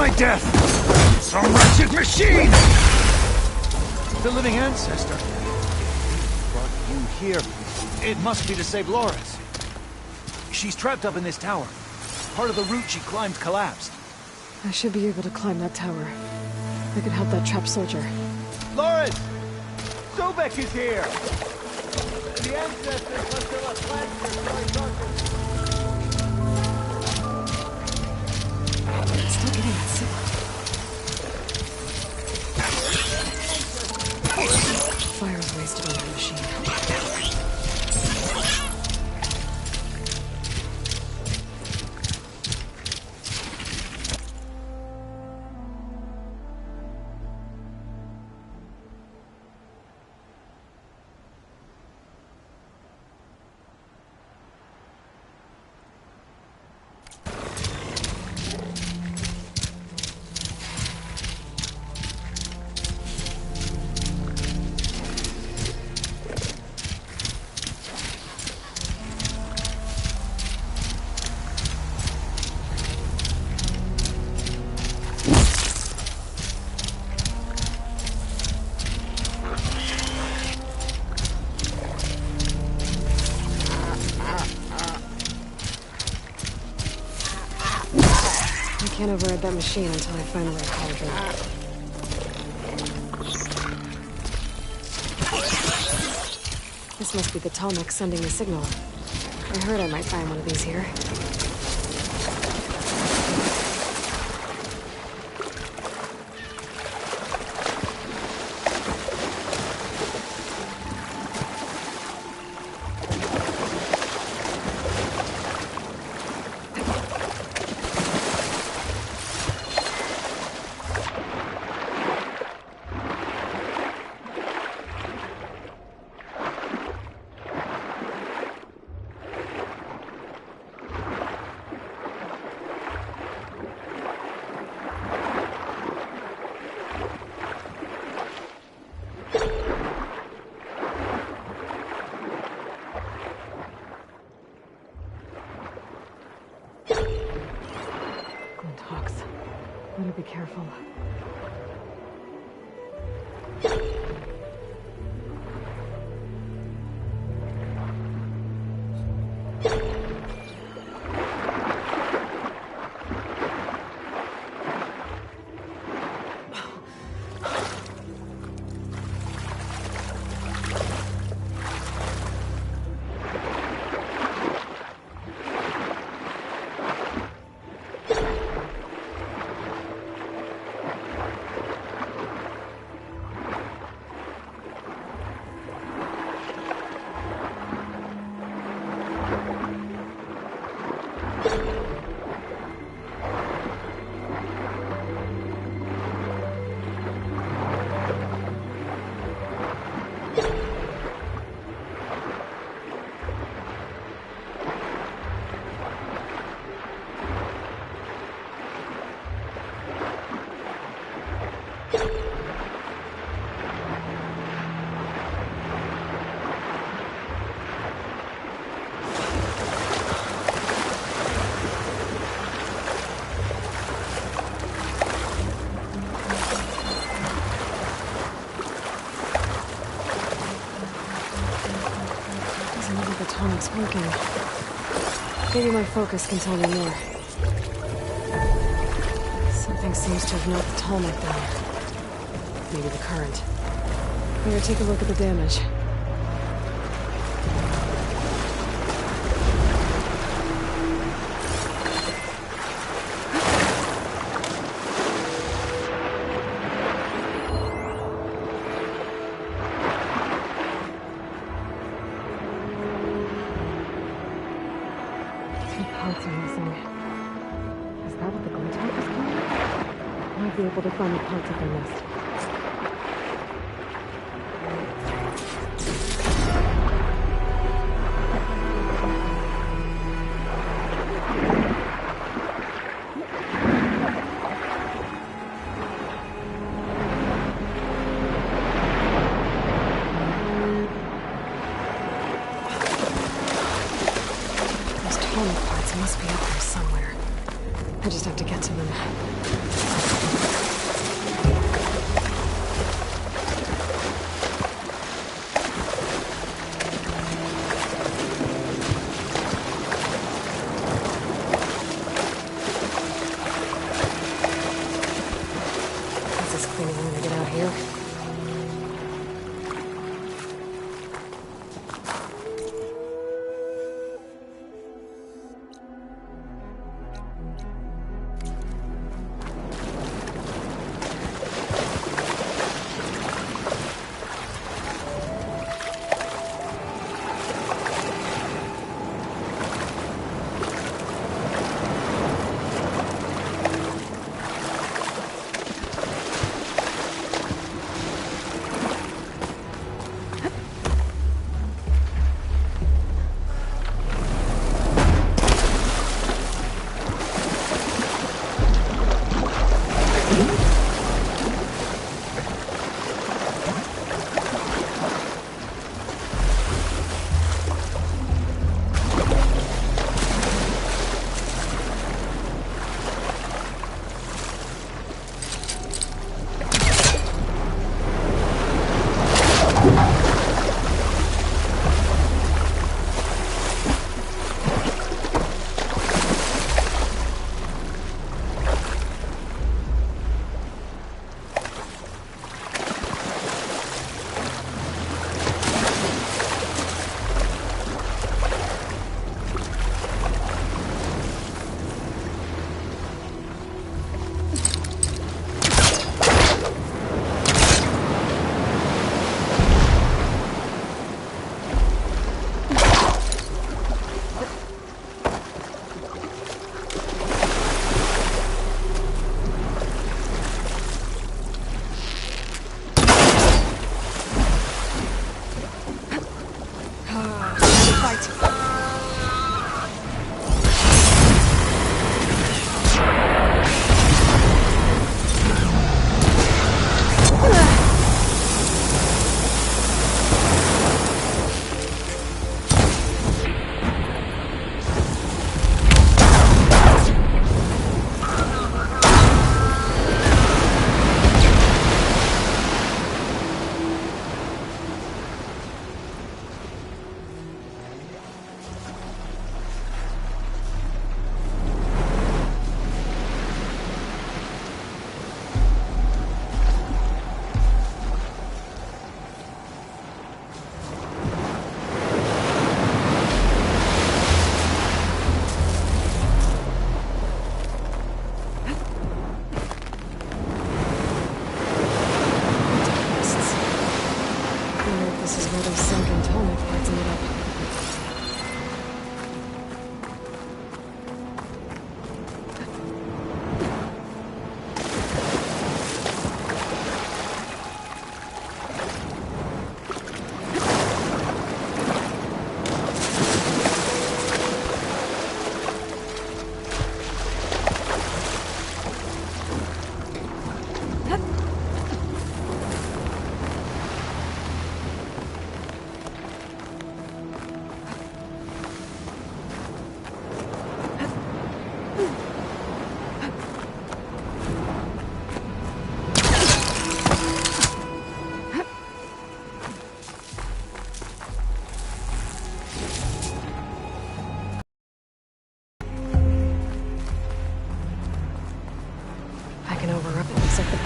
my death! Some wretched machine! The living ancestor. Brought you here. It must be to save Loris. She's trapped up in this tower. Part of the route she climbed collapsed. I should be able to climb that tower. I could help that trapped soldier. Loris! Sobek is here! The ancestors must have left plans Still getting that signal. Fire's wasted on that machine. I can't override that machine until I find where I called it. This must be the Talmud sending the signal. I heard I might find one of these here. Better be careful. It's working. Maybe my focus can tell me more. Something seems to have knocked the Talmud down. Maybe the current. Better take a look at the damage. Parts are missing. Is that what the Glinthawk is called? I might be able to find the parts of their nest. Must be up there somewhere. I just have to get to them.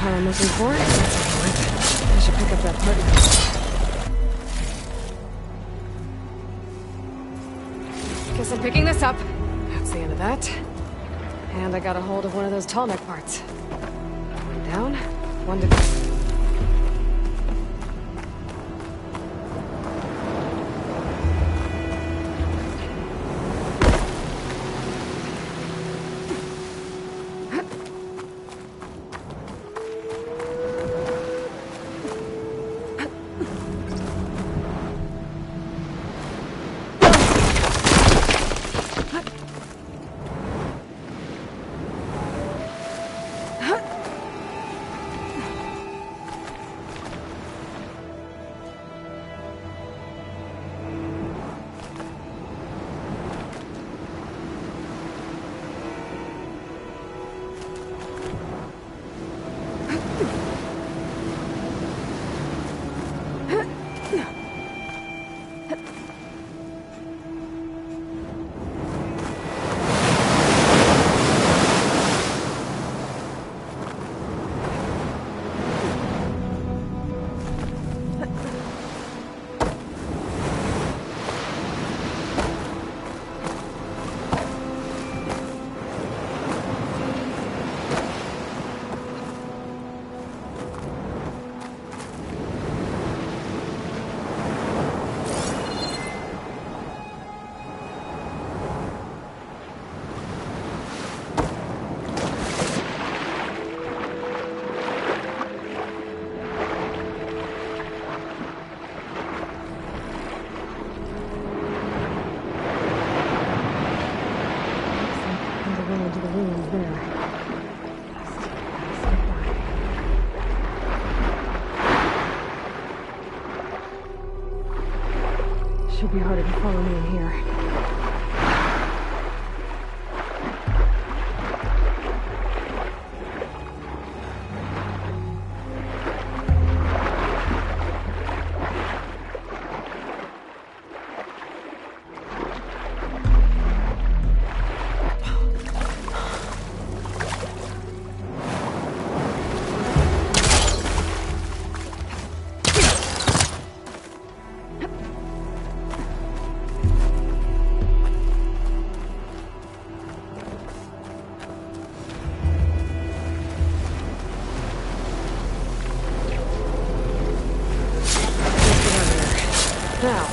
car I'm looking for. That's a point. I should pick up that part now. Guess I'm picking this up. That's the end of that. And I got a hold of one of those tall neck parts. One down, one to go. Should be harder to follow me in here. Now,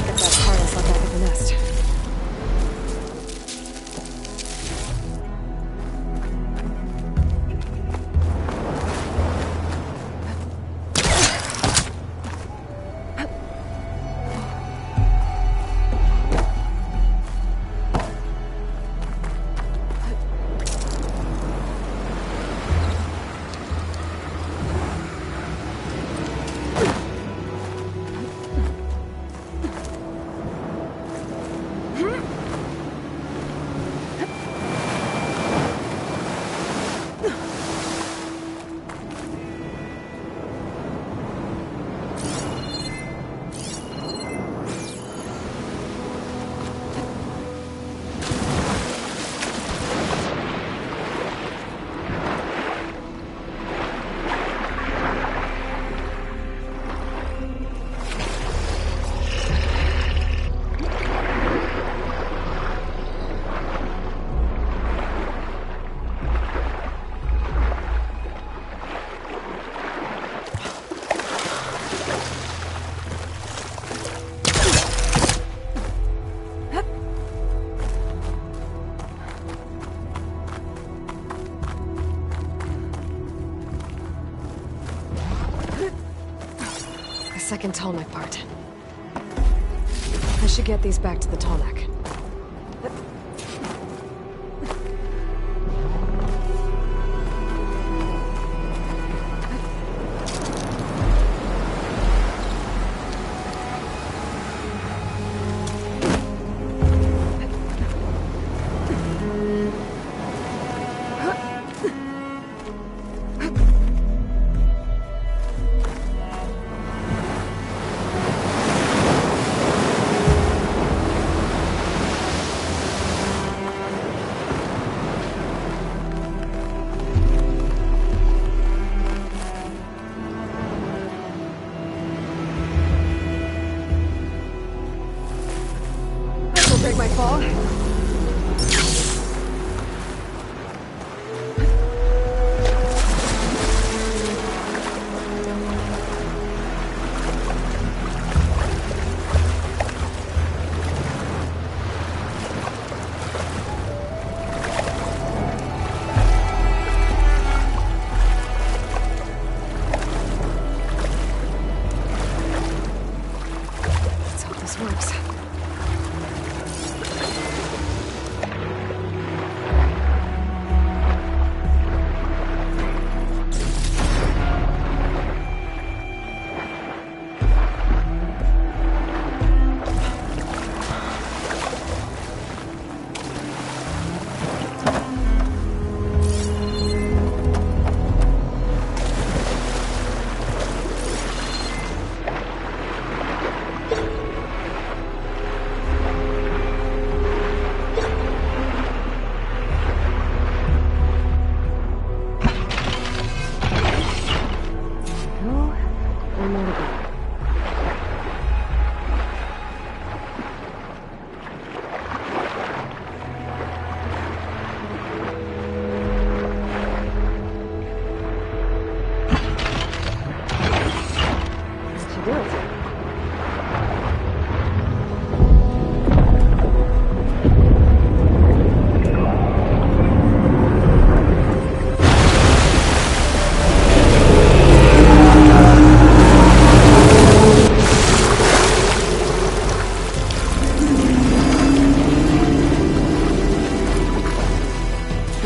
get that Carlos up back at the nest. Second tallneck part. I should get these back to the tallneck.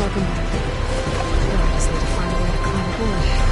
welcome back. Now I just need to find a way to climb aboard.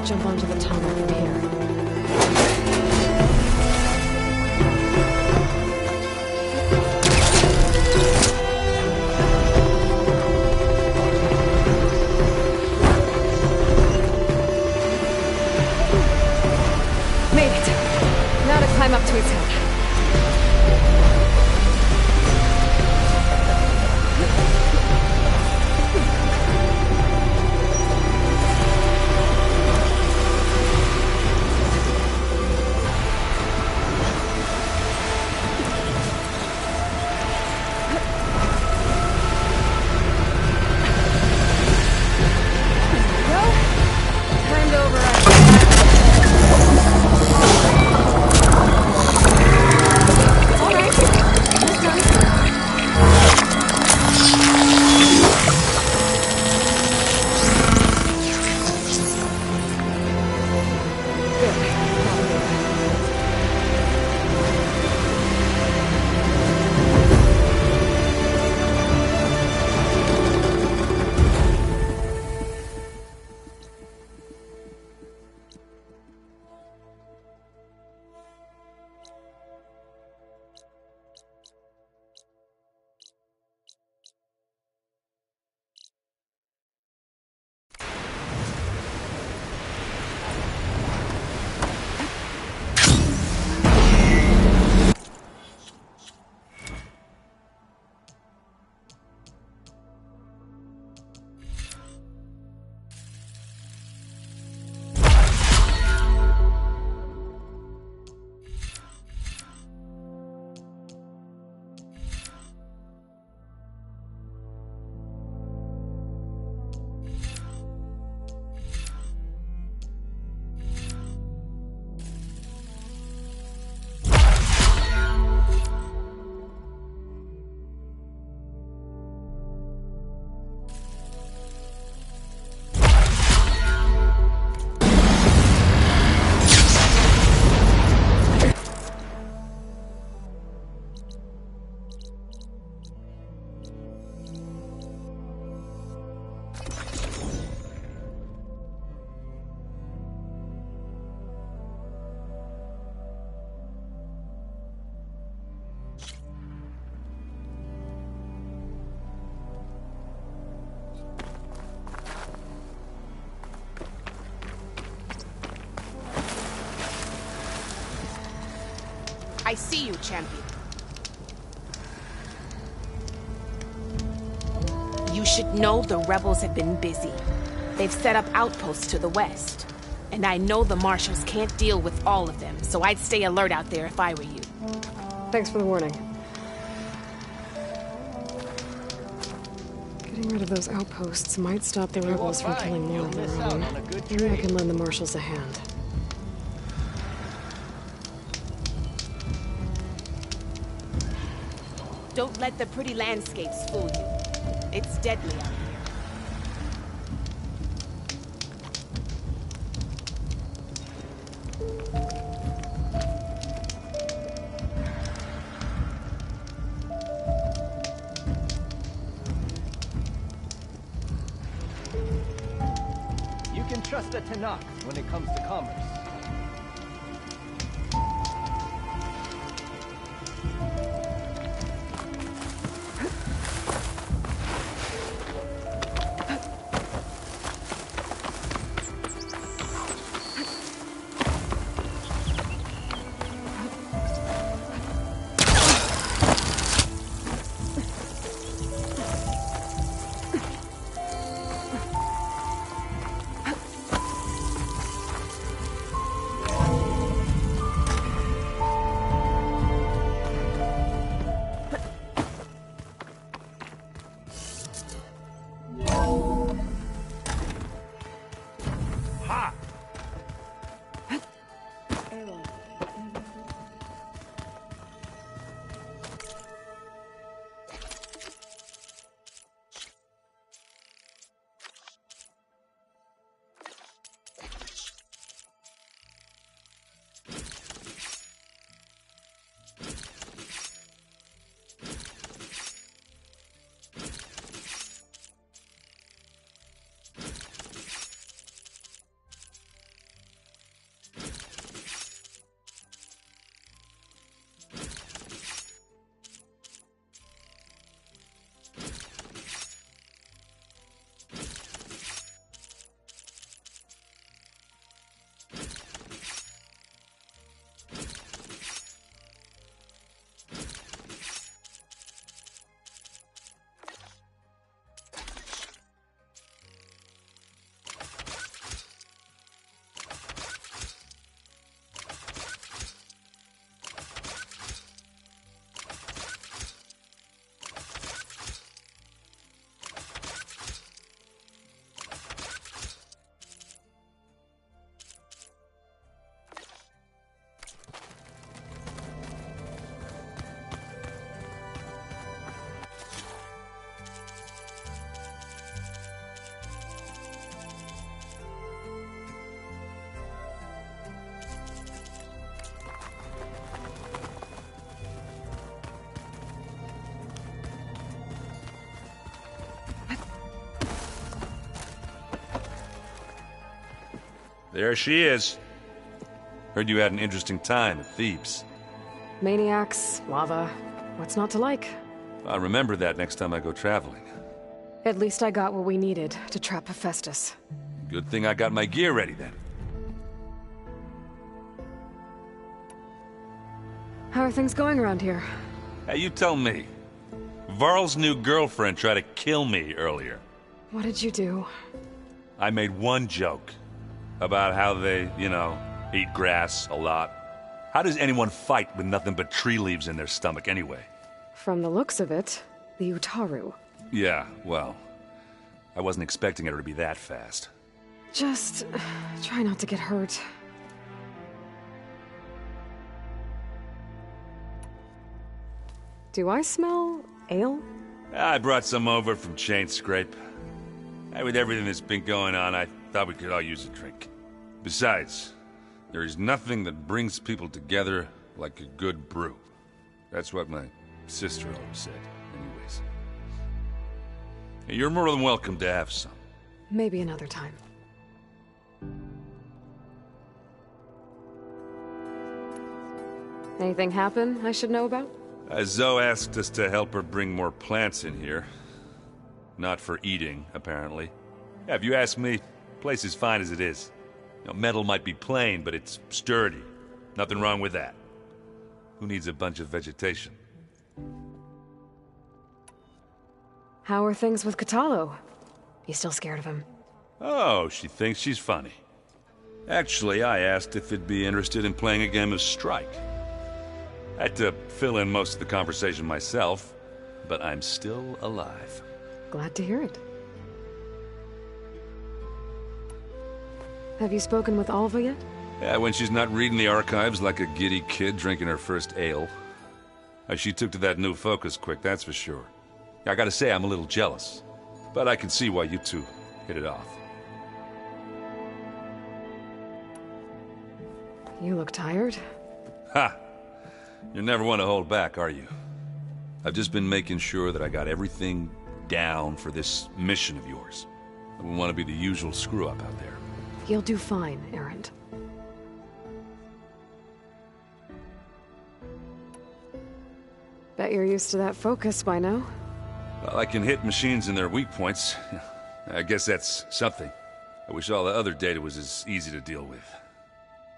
might jump onto the tunnel from here. Made it. Now to climb up to its head. I see you, champion. You should know the rebels have been busy. They've set up outposts to the west. And I know the marshals can't deal with all of them, so I'd stay alert out there if I were you. Thanks for the warning. Getting rid of those outposts might stop the rebels from killing more of their own. Maybe I can lend the marshals a hand. Don't let the pretty landscapes fool you. It's deadly out here. You can trust the Tenakth when it comes to commerce. There she is. Heard you had an interesting time at Thebes. Maniacs, lava. What's not to like? I'll remember that next time I go traveling. At least I got what we needed to trap Hephaestus. Good thing I got my gear ready then. How are things going around here? Hey, you tell me. Varl's new girlfriend tried to kill me earlier. What did you do? I made one joke about how they, eat grass a lot. How does anyone fight with nothing but tree leaves in their stomach anyway? From the looks of it, the Utaru. Yeah, well, I wasn't expecting her to be that fast. Just try not to get hurt. Do I smell ale? I brought some over from Chain Scrape. With everything that's been going on, I thought we could all use a drink. Besides, there is nothing that brings people together like a good brew. That's what my sister always said, anyways. You're more than welcome to have some. Maybe another time. Anything happen I should know about? Zoe asked us to help her bring more plants in here. Not for eating, apparently. Yeah, if you ask me, the place is fine as it is. Metal might be plain, but it's sturdy. Nothing wrong with that. Who needs a bunch of vegetation? How are things with Kotallo? You still scared of him? Oh, she thinks she's funny. Actually, I asked if it'd be interested in playing a game of Strike. I had to fill in most of the conversation myself, but I'm still alive. Glad to hear it. Have you spoken with Alva yet? Yeah, when she's not reading the archives like a giddy kid drinking her first ale. She took to that new focus quick, that's for sure. I gotta say, I'm a little jealous. But I can see why you two hit it off. You look tired. Ha! You never want to hold back, are you? I've just been making sure that I got everything down for this mission of yours. I wouldn't want to be the usual screw-up out there. You'll do fine, Erend. Bet you're used to that focus by now. Well, I can hit machines in their weak points. I guess that's something. I wish all the other data was as easy to deal with.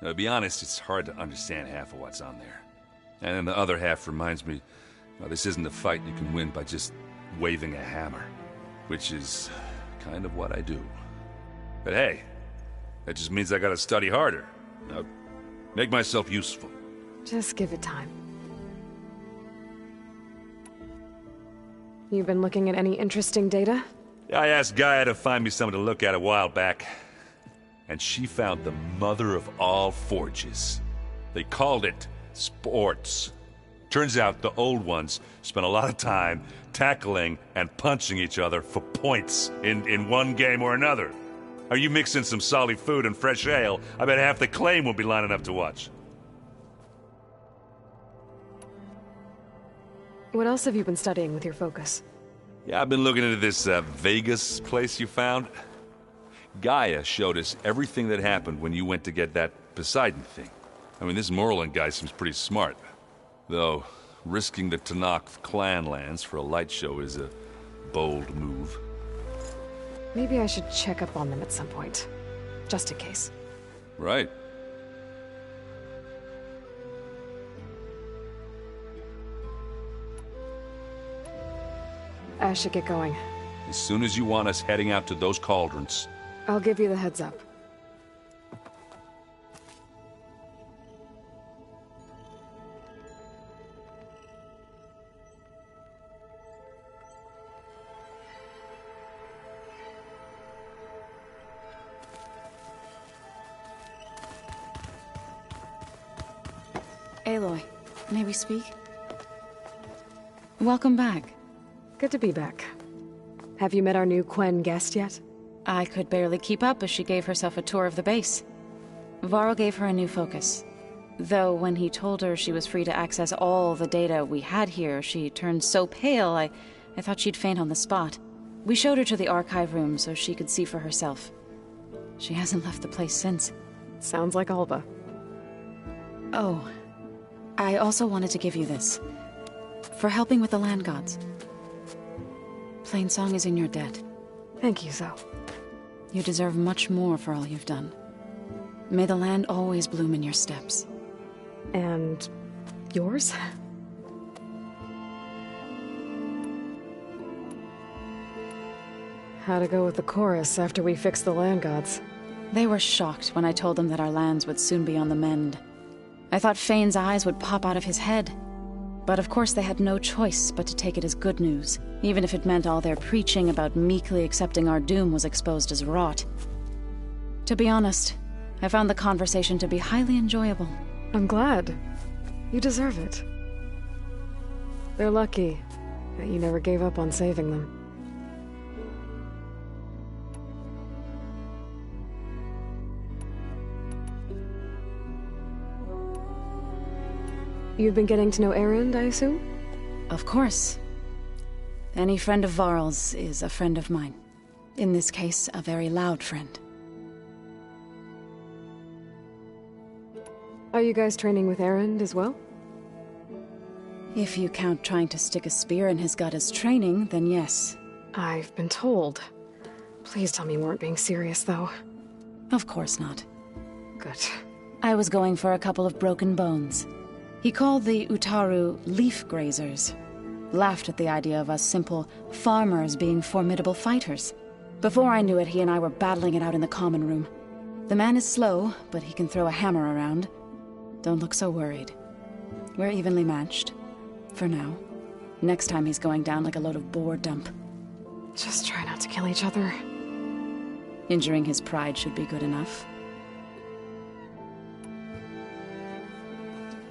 Now, to be honest, it's hard to understand half of what's on there. And then the other half reminds me, well, this isn't a fight you can win by just waving a hammer. Which is kind of what I do. But hey, that just means I gotta study harder. Now, make myself useful. Just give it time. You've been looking at any interesting data? I asked Gaia to find me something to look at a while back. And she found the mother of all forges. They called it sports. Turns out the old ones spent a lot of time tackling and punching each other for points in one game or another. Are you mixing some solid food and fresh ale? I bet half the claim will be lining up to watch. What else have you been studying with your focus? Yeah, I've been looking into this Vegas place you found. Gaia showed us everything that happened when you went to get that Poseidon thing. I mean, this Merlin guy seems pretty smart. Though, risking the Tenakth clan lands for a light show is a bold move. Maybe I should check up on them at some point. Just in case. Right. I should get going. As soon as you want us heading out to those cauldrons. I'll give you the heads up. Aloy, may we speak? Welcome back. Good to be back. Have you met our new Quen guest yet? I could barely keep up as she gave herself a tour of the base. Varl gave her a new focus. Though when he told her she was free to access all the data we had here, she turned so pale I thought she'd faint on the spot. We showed her to the archive room so she could see for herself. She hasn't left the place since. Sounds like Alba. Oh, I also wanted to give you this. For helping with the land gods. Plainsong is in your debt. Thank you, Zoe. You deserve much more for all you've done. May the land always bloom in your steps. And yours? How'd it go with the chorus after we fixed the land gods? They were shocked when I told them that our lands would soon be on the mend. I thought Fane's eyes would pop out of his head. But of course they had no choice but to take it as good news, even if it meant all their preaching about meekly accepting our doom was exposed as rot. To be honest, I found the conversation to be highly enjoyable. I'm glad. You deserve it. They're lucky that you never gave up on saving them. You've been getting to know Erend, I assume? Of course. Any friend of Varl's is a friend of mine. In this case, a very loud friend. Are you guys training with Erend as well? If you count trying to stick a spear in his gut as training, then yes. I've been told. Please tell me you weren't being serious, though. Of course not. Good. I was going for a couple of broken bones. He called the Utaru leaf grazers. Laughed at the idea of us simple farmers being formidable fighters. Before I knew it, he and I were battling it out in the common room. The man is slow, but he can throw a hammer around. Don't look so worried. We're evenly matched. For now. Next time he's going down like a load of boar dump. Just try not to kill each other. Injuring his pride should be good enough.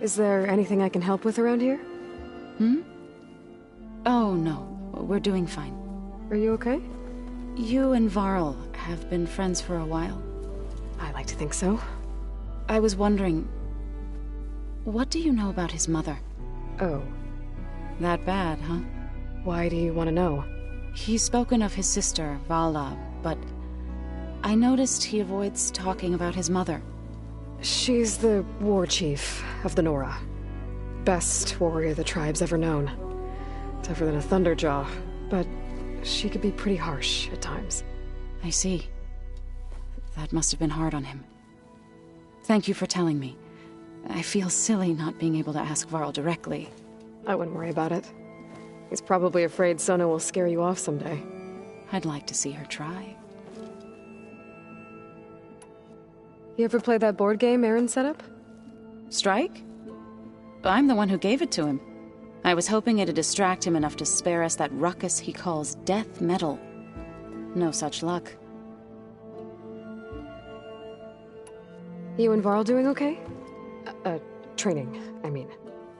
Is there anything I can help with around here? Oh, no. We're doing fine. Are you okay? You and Varl have been friends for a while. I like to think so. I was wondering... what do you know about his mother? Oh. That bad, huh? Why do you want to know? He's spoken of his sister, Vala, but... I noticed he avoids talking about his mother. She's the war chief of the Nora. Best warrior the tribe's ever known. Tougher than a Thunderjaw, but she could be pretty harsh at times. I see. That must have been hard on him. Thank you for telling me. I feel silly not being able to ask Varl directly. I wouldn't worry about it. He's probably afraid Sona will scare you off someday. I'd like to see her try. You ever play that board game Erend set up? Strike? I'm the one who gave it to him. I was hoping it'd distract him enough to spare us that ruckus he calls death metal. No such luck. You and Varl doing okay? Training, I mean.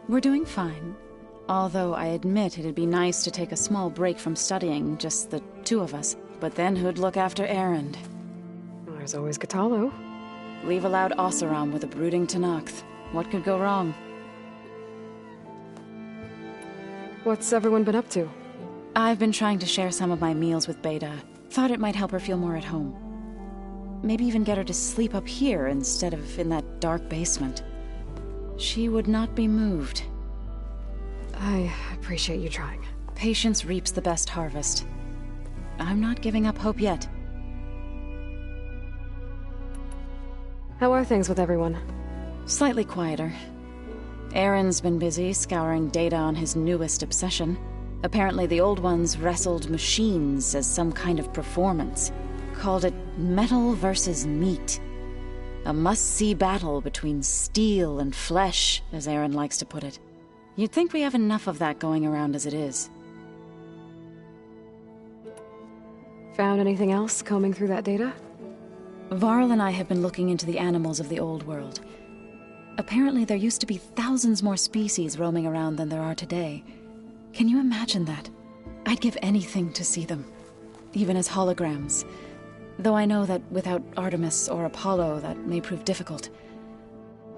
We're doing fine. Although I admit it'd be nice to take a small break from studying, just the two of us. But then who'd look after Erend? Well, there's always Kotallo. Leave a loud Oseram with a brooding Tenakth. What could go wrong? What's everyone been up to? I've been trying to share some of my meals with Beta. Thought it might help her feel more at home. Maybe even get her to sleep up here instead of in that dark basement. She would not be moved. I appreciate you trying. Patience reaps the best harvest. I'm not giving up hope yet. How are things with everyone? Slightly quieter. Aaron's been busy scouring data on his newest obsession. Apparently the old ones wrestled machines as some kind of performance. Called it metal versus meat. A must-see battle between steel and flesh, as Aaron likes to put it. You'd think we have enough of that going around as it is. Found anything else combing through that data? Varl and I have been looking into the animals of the old world. Apparently there used to be thousands more species roaming around than there are today. Can you imagine that? I'd give anything to see them. Even as holograms. Though I know that without Artemis or Apollo, that may prove difficult.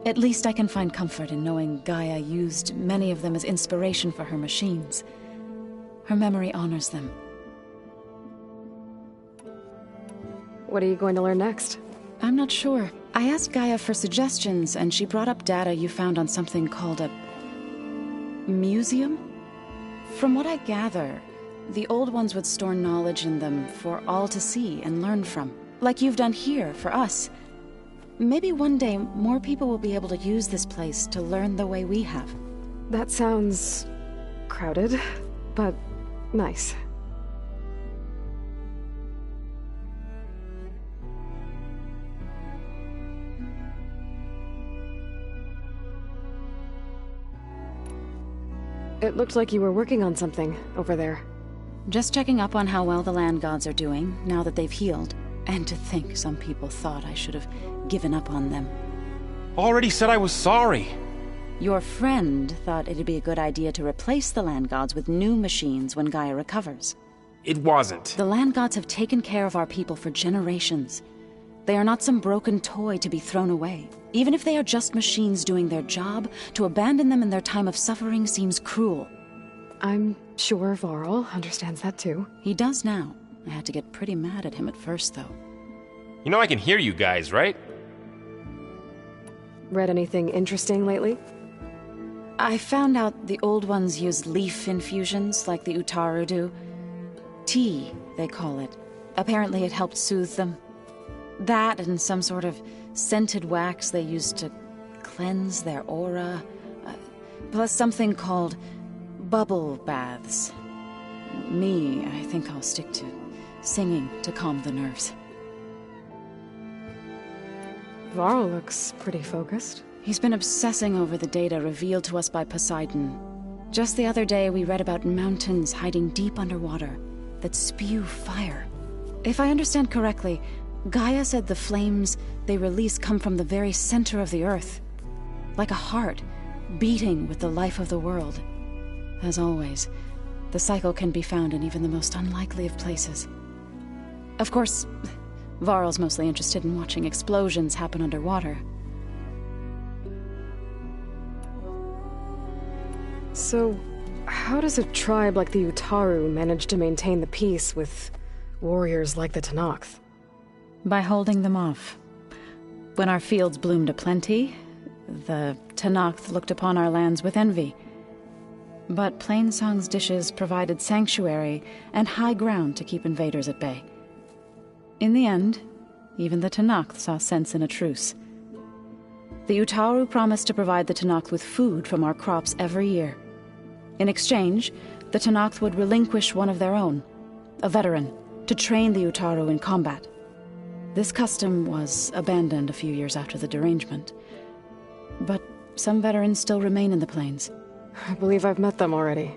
At least I can find comfort in knowing Gaia used many of them as inspiration for her machines. Her memory honors them. What are you going to learn next? I'm not sure. I asked Gaia for suggestions, and she brought up data you found on something called a museum? From what I gather, the old ones would store knowledge in them for all to see and learn from. Like you've done here, for us. Maybe one day, more people will be able to use this place to learn the way we have. That sounds... crowded, but nice. It looked like you were working on something over there. Just checking up on how well the land gods are doing, now that they've healed. And to think some people thought I should have given up on them. Already said I was sorry. Your friend thought it'd be a good idea to replace the land gods with new machines when Gaia recovers. It wasn't. The land gods have taken care of our people for generations. They are not some broken toy to be thrown away. Even if they are just machines doing their job, to abandon them in their time of suffering seems cruel. I'm sure Varl understands that too. He does now. I had to get pretty mad at him at first, though. You know I can hear you guys, right? Read anything interesting lately? I found out the old ones used leaf infusions like the Utaru do. Tea, they call it. Apparently it helped soothe them. That and some sort of scented wax they used to cleanse their aura. Plus something called bubble baths. Me, I think I'll stick to singing to calm the nerves. Varl looks pretty focused. He's been obsessing over the data revealed to us by Poseidon. Just the other day, we read about mountains hiding deep underwater that spew fire. If I understand correctly, Gaia said the flames they release come from the very center of the earth. Like a heart, beating with the life of the world. As always, the cycle can be found in even the most unlikely of places. Of course, Varl's mostly interested in watching explosions happen underwater. So, how does a tribe like the Utaru manage to maintain the peace with warriors like the Tenakth? By holding them off. When our fields bloomed aplenty, the Tenakth looked upon our lands with envy. But Plainsong's dishes provided sanctuary and high ground to keep invaders at bay. In the end, even the Tenakth saw sense in a truce. The Utaru promised to provide the Tenakth with food from our crops every year. In exchange, the Tenakth would relinquish one of their own, a veteran, to train the Utaru in combat. This custom was abandoned a few years after the derangement. But some veterans still remain in the plains. I believe I've met them already.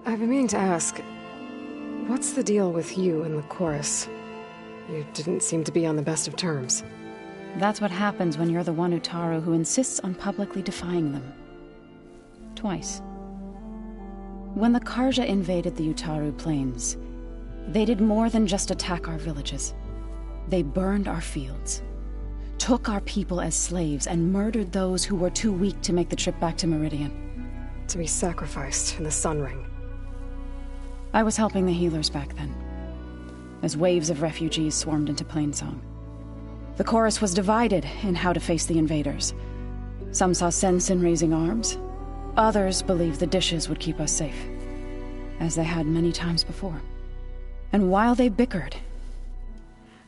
I've been meaning to ask, what's the deal with you and the chorus? You didn't seem to be on the best of terms. That's what happens when you're the one Utaru who insists on publicly defying them. Twice. When the Karja invaded the Utaru plains, they did more than just attack our villages. They burned our fields, took our people as slaves, and murdered those who were too weak to make the trip back to Meridian. To be sacrificed in the Sun Ring. I was helping the healers back then, as waves of refugees swarmed into Plainsong. The chorus was divided in how to face the invaders. Some saw sense in raising arms. Others believed the dishes would keep us safe, as they had many times before. And while they bickered,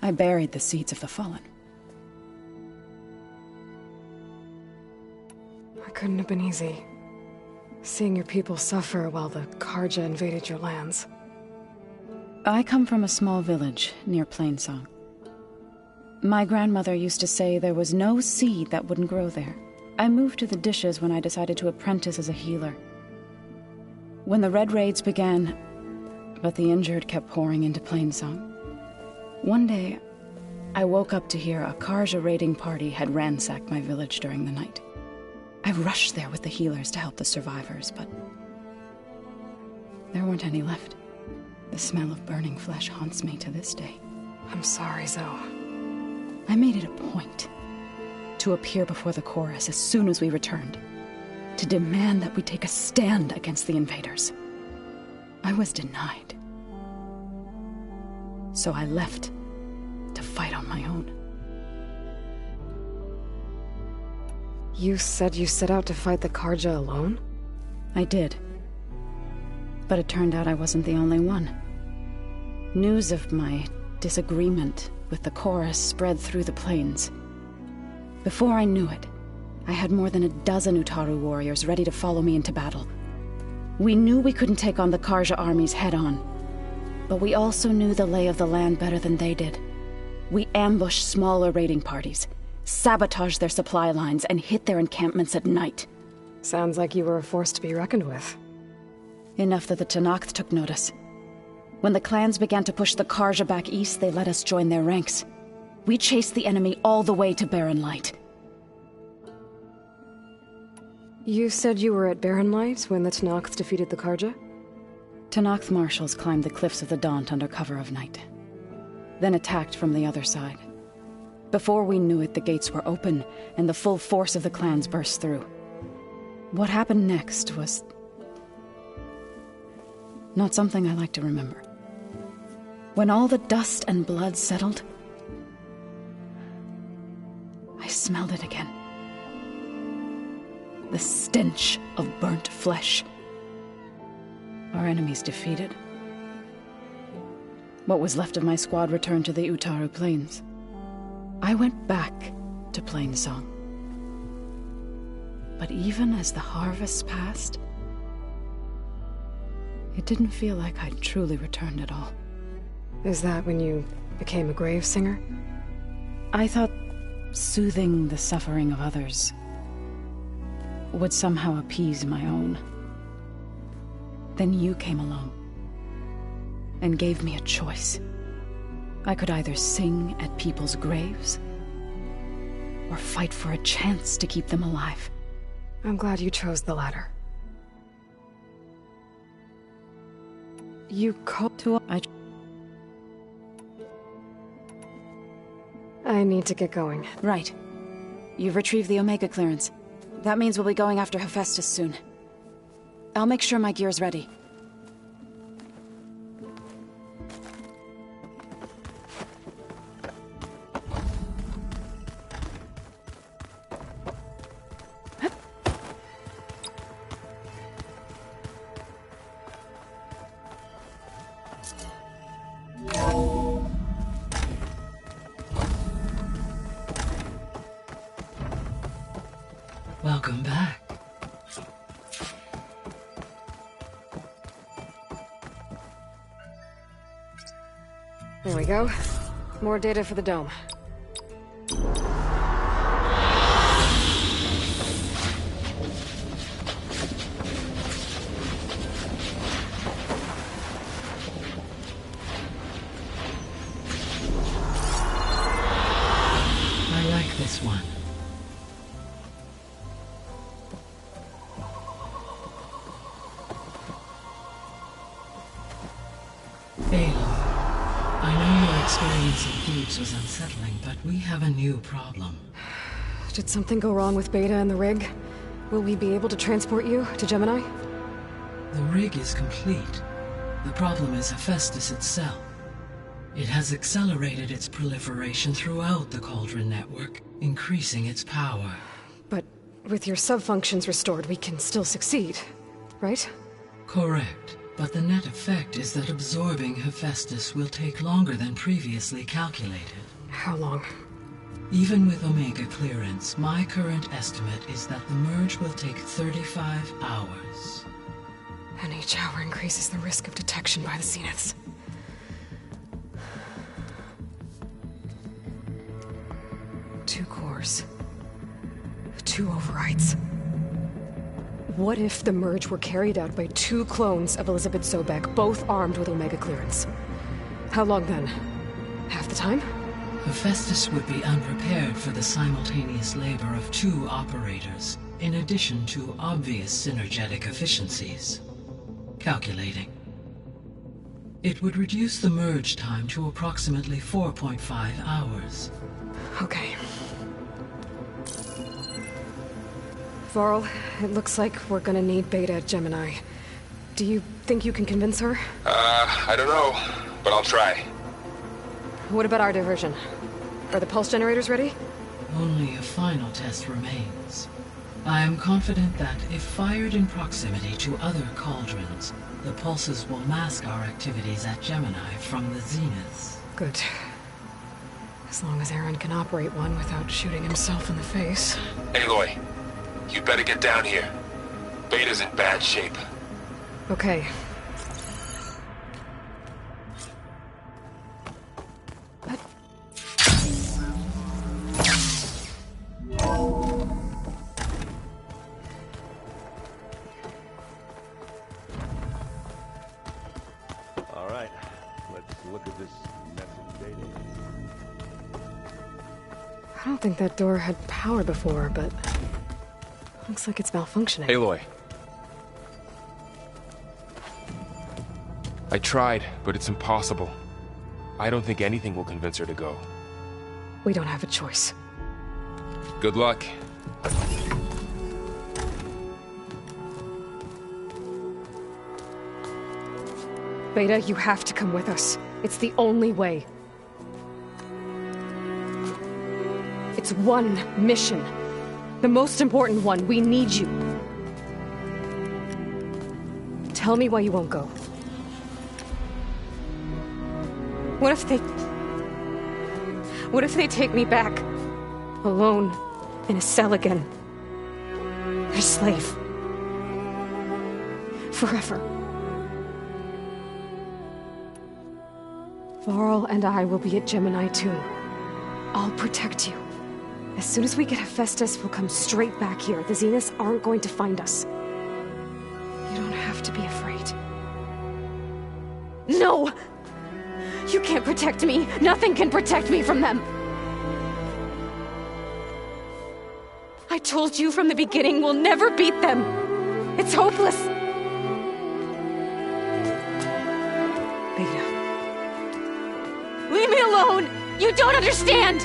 I buried the seeds of the fallen. It couldn't have been easy. Seeing your people suffer while the Karja invaded your lands. I come from a small village near Plainsong. My grandmother used to say there was no seed that wouldn't grow there. I moved to the dishes when I decided to apprentice as a healer. When the Red Raids began, but the injured kept pouring into Plainsong. One day, I woke up to hear a Karja raiding party had ransacked my village during the night. I rushed there with the healers to help the survivors, but there weren't any left. The smell of burning flesh haunts me to this day. I'm sorry, Zoe. I made it a point to appear before the chorus as soon as we returned, to demand that we take a stand against the invaders. I was denied. So I left to fight on my own. You said you set out to fight the Karja alone? I did. But it turned out I wasn't the only one. News of my disagreement with the chorus spread through the plains. Before I knew it, I had more than a dozen Utaru warriors ready to follow me into battle. We knew we couldn't take on the Karja armies head-on, but we also knew the lay of the land better than they did. We ambushed smaller raiding parties, sabotaged their supply lines, and hit their encampments at night. Sounds like you were a force to be reckoned with. Enough that the Tenakth took notice. When the clans began to push the Karja back east, they let us join their ranks. We chased the enemy all the way to Barren Light. You said you were at Barren Light when the Tenakth defeated the Karja? Tenakth marshals climbed the cliffs of the Daunt under cover of night, then attacked from the other side. Before we knew it, the gates were open, and the full force of the clans burst through. What happened next was not something I like to remember. When all the dust and blood settled, I smelled it again. The stench of burnt flesh. Our enemies defeated. What was left of my squad returned to the Utaru Plains. I went back to Plainsong. But even as the harvest passed, it didn't feel like I'd truly returned at all. Is that when you became a grave singer? I thought soothing the suffering of others would somehow appease my own. Then you came along and gave me a choice. I could either sing at people's graves or fight for a chance to keep them alive. I'm glad you chose the latter. You called to... I need to get going. Right. You've retrieved the Omega clearance. That means we'll be going after Hephaestus soon. I'll make sure my gear's ready. Welcome back. There we go. More data for the dome. I like this one. I know your experience in Thebes was unsettling, but we have a new problem. Did something go wrong with Beta and the rig? Will we be able to transport you to Gemini? The rig is complete. The problem is Hephaestus itself. It has accelerated its proliferation throughout the Cauldron network, increasing its power. But with your sub-functions restored, we can still succeed, right? Correct. But the net effect is that absorbing Hephaestus will take longer than previously calculated. How long? Even with Omega clearance, my current estimate is that the merge will take 35 hours. And each hour increases the risk of detection by the Zeniths. Two cores. Two overrides. What if the merge were carried out by two clones of Elizabeth Sobek, both armed with Omega clearance? How long then? Half the time? Hephaestus would be unprepared for the simultaneous labor of two operators, in addition to obvious synergetic efficiencies. Calculating. It would reduce the merge time to approximately 4.5 hours. Okay. Varl, it looks like we're gonna need Beta at Gemini. Do you think you can convince her? I don't know, but I'll try. What about our diversion? Are the pulse generators ready? Only a final test remains. I am confident that if fired in proximity to other cauldrons, the pulses will mask our activities at Gemini from the zeniths. Good. As long as Aaron can operate one without shooting himself in the face. Aloy, you better get down here. Beta's in bad shape. Okay. All right, let's look at this mess of data. I don't think that door had power before, but looks like it's malfunctioning. Aloy. I tried, but it's impossible. I don't think anything will convince her to go. We don't have a choice. Good luck. Beta, you have to come with us. It's the only way. It's one mission. The most important one. We need you. Tell me why you won't go. What if they take me back? Alone. In a cell again. A slave. Forever. Varl and I will be at Gemini too. I'll protect you. As soon as we get Hephaestus, we'll come straight back here. The Zeniths aren't going to find us. You don't have to be afraid. No! You can't protect me! Nothing can protect me from them! I told you from the beginning we'll never beat them! It's hopeless! Beta. Leave me alone! You don't understand!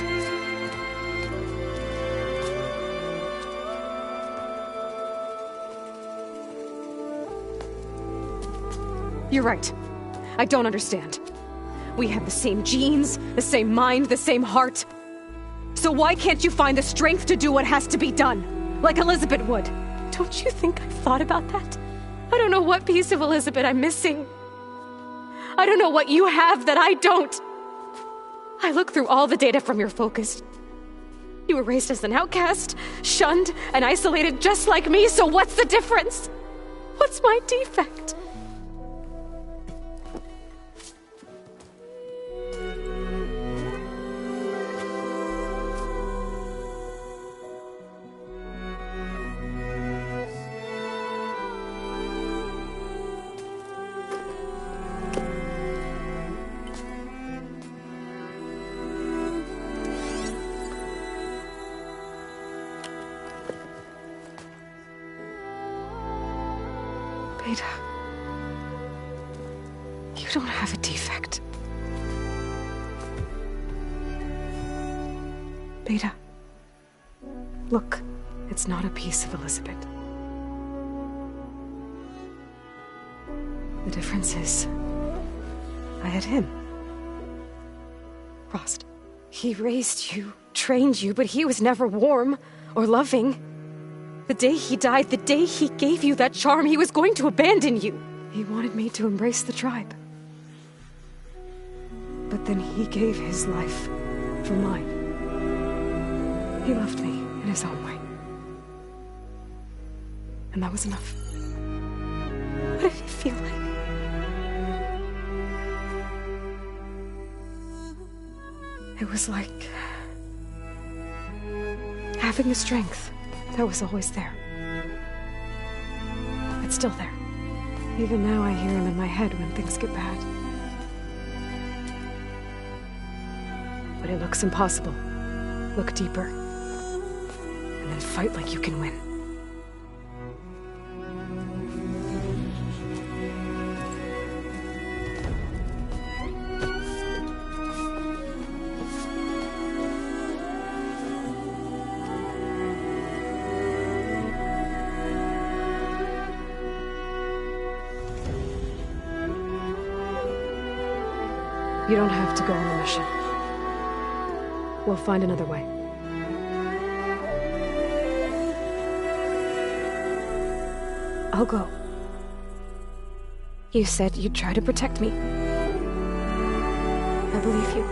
You're right. I don't understand. We have the same genes, the same mind, the same heart. So why can't you find the strength to do what has to be done? Like Elizabeth would. Don't you think I've thought about that? I don't know what piece of Elizabeth I'm missing. I don't know what you have that I don't. I look through all the data from your focus. You were raised as an outcast, shunned, and isolated just like me, so what's the difference? What's my defect? Beta, you don't have a defect. Beta, look, it's not a piece of Elizabeth. The difference is, I had him. Rost. He raised you, trained you, but he was never warm or loving. The day he died, the day he gave you that charm, he was going to abandon you. He wanted me to embrace the tribe. But then he gave his life for mine. He loved me in his own way. And that was enough. What did it feel like? It was like having the strength that was always there. It's still there. Even now I hear him in my head when things get bad. But it looks impossible. Look deeper. And then fight like you can win. You don't have to go on the mission. We'll find another way. I'll go. You said you'd try to protect me. I believe you.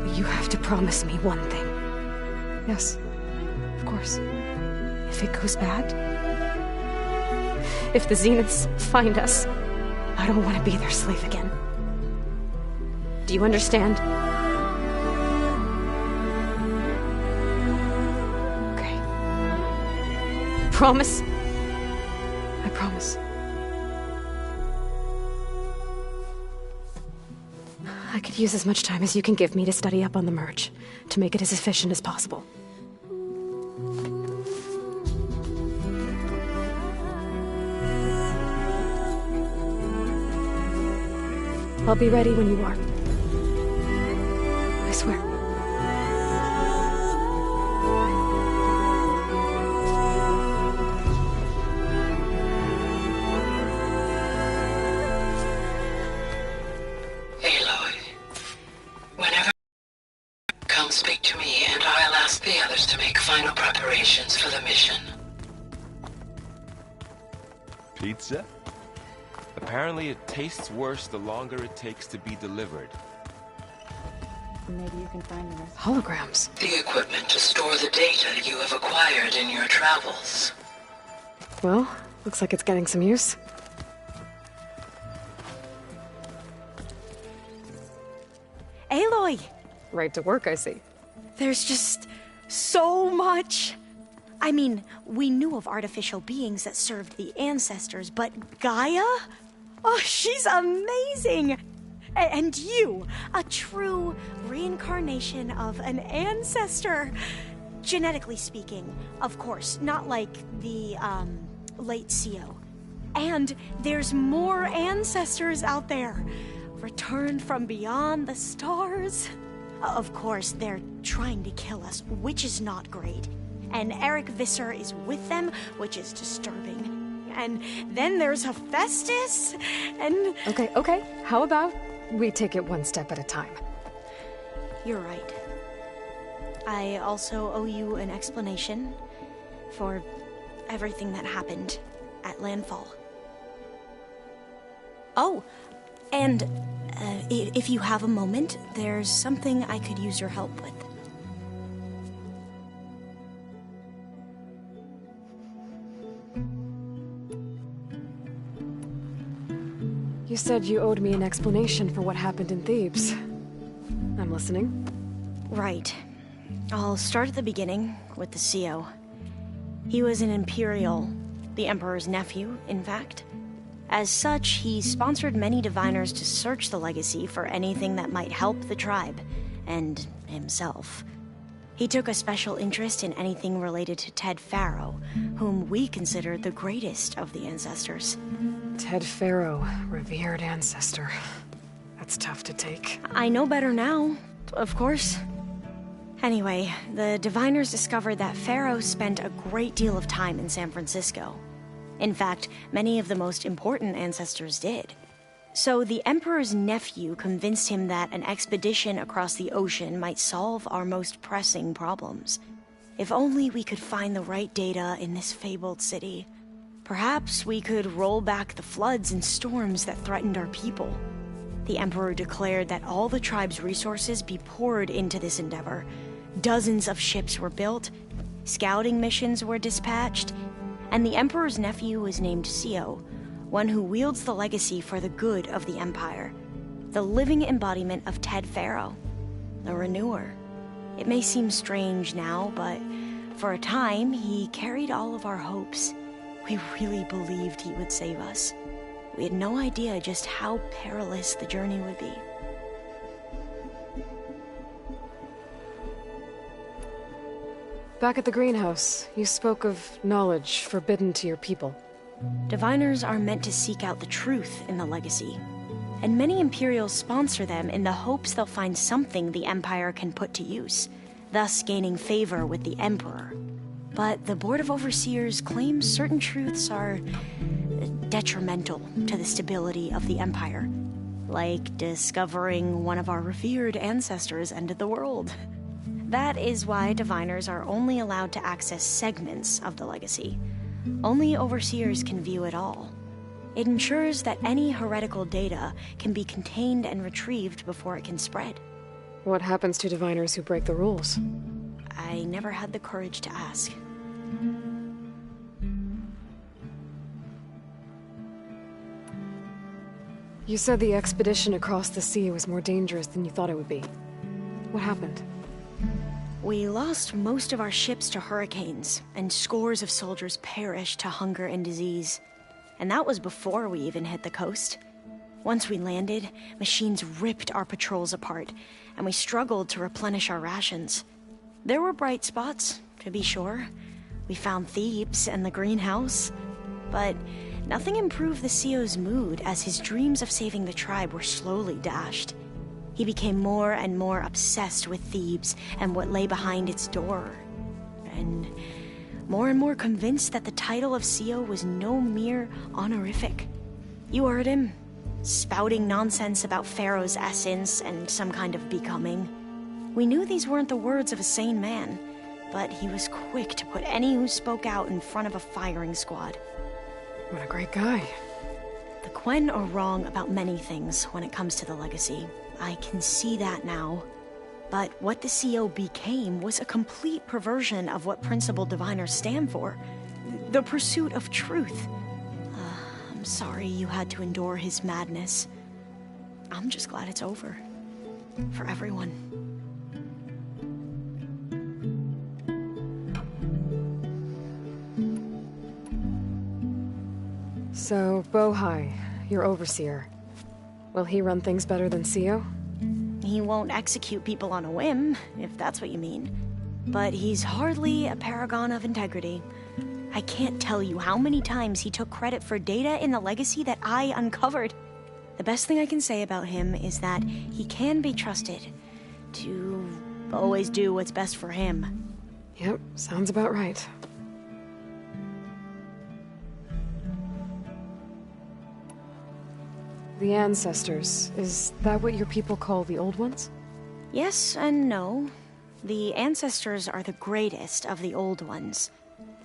But you have to promise me one thing. Yes, of course. If it goes bad, if the Zeniths find us, I don't want to be their slave again. Do you understand? Okay. Promise? I promise. I could use as much time as you can give me to study up on the merge, to make it as efficient as possible. I'll be ready when you are. I swear. Aloy, whenever come speak to me and I'll ask the others to make final preparations for the mission. Pizza? Apparently it tastes worse the longer it takes to be delivered. Maybe you can find the rest. Holograms. The equipment to store the data you have acquired in your travels. Well, looks like it's getting some use. Aloy! Right to work, I see. There's just so much. I mean, we knew of artificial beings that served the ancestors, but Gaia? Oh, she's amazing! And you, a true reincarnation of an ancestor. Genetically speaking, of course, not like the, late CO. And there's more ancestors out there, returned from beyond the stars. Of course, they're trying to kill us, which is not great. And Eric Visser is with them, which is disturbing. And then there's Hephaestus, and... Okay. How about we take it one step at a time? You're right. I also owe you an explanation for everything that happened at Landfall. Oh, and if you have a moment, there's something I could use your help with. You said you owed me an explanation for what happened in Thebes. I'm listening. Right. I'll start at the beginning with the CO. He was an Imperial, the Emperor's nephew, in fact. As such, he sponsored many diviners to search the legacy for anything that might help the tribe, and himself. He took a special interest in anything related to Ted Faro, whom we consider the greatest of the ancestors. Ted Faro, revered ancestor. That's tough to take. I know better now, of course. Anyway, the diviners discovered that Faro spent a great deal of time in San Francisco. In fact, many of the most important ancestors did. So the Emperor's nephew convinced him that an expedition across the ocean might solve our most pressing problems. If only we could find the right data in this fabled city. Perhaps we could roll back the floods and storms that threatened our people. The Emperor declared that all the tribe's resources be poured into this endeavor. Dozens of ships were built, scouting missions were dispatched, and the Emperor's nephew was named CO, one who wields the legacy for the good of the Empire. The living embodiment of Ted Faro, the Renewer. It may seem strange now, but for a time, he carried all of our hopes. We really believed he would save us. We had no idea just how perilous the journey would be. Back at the greenhouse, you spoke of knowledge forbidden to your people. Diviners are meant to seek out the truth in the legacy, and many Imperials sponsor them in the hopes they'll find something the Empire can put to use, thus gaining favor with the Emperor. But the Board of Overseers claims certain truths are detrimental to the stability of the Empire. Like discovering one of our revered ancestors ended the world. That is why diviners are only allowed to access segments of the legacy. Only overseers can view it all. It ensures that any heretical data can be contained and retrieved before it can spread. What happens to diviners who break the rules? I never had the courage to ask. You said the expedition across the sea was more dangerous than you thought it would be. What happened? We lost most of our ships to hurricanes, and scores of soldiers perished to hunger and disease. And that was before we even hit the coast. Once we landed, machines ripped our patrols apart, and we struggled to replenish our rations. There were bright spots, to be sure. We found Thebes and the greenhouse, but nothing improved the CEO's mood as his dreams of saving the tribe were slowly dashed. He became more and more obsessed with Thebes and what lay behind its door, and more convinced that the title of CEO was no mere honorific. You heard him, spouting nonsense about Pharaoh's essence and some kind of becoming. We knew these weren't the words of a sane man, but he was quick to put any who spoke out in front of a firing squad. What a great guy. The Quen are wrong about many things when it comes to the legacy. I can see that now. But what the CO became was a complete perversion of what principled diviners stand for. The pursuit of truth. I'm sorry you had to endure his madness. I'm just glad it's over. For everyone. So, Bohai, your overseer. Will he run things better than CEO? He won't execute people on a whim, if that's what you mean. But he's hardly a paragon of integrity. I can't tell you how many times he took credit for data in the legacy that I uncovered. The best thing I can say about him is that he can be trusted to always do what's best for him. Yep, sounds about right. The ancestors, is that what your people call the old ones? Yes and no. The ancestors are the greatest of the old ones.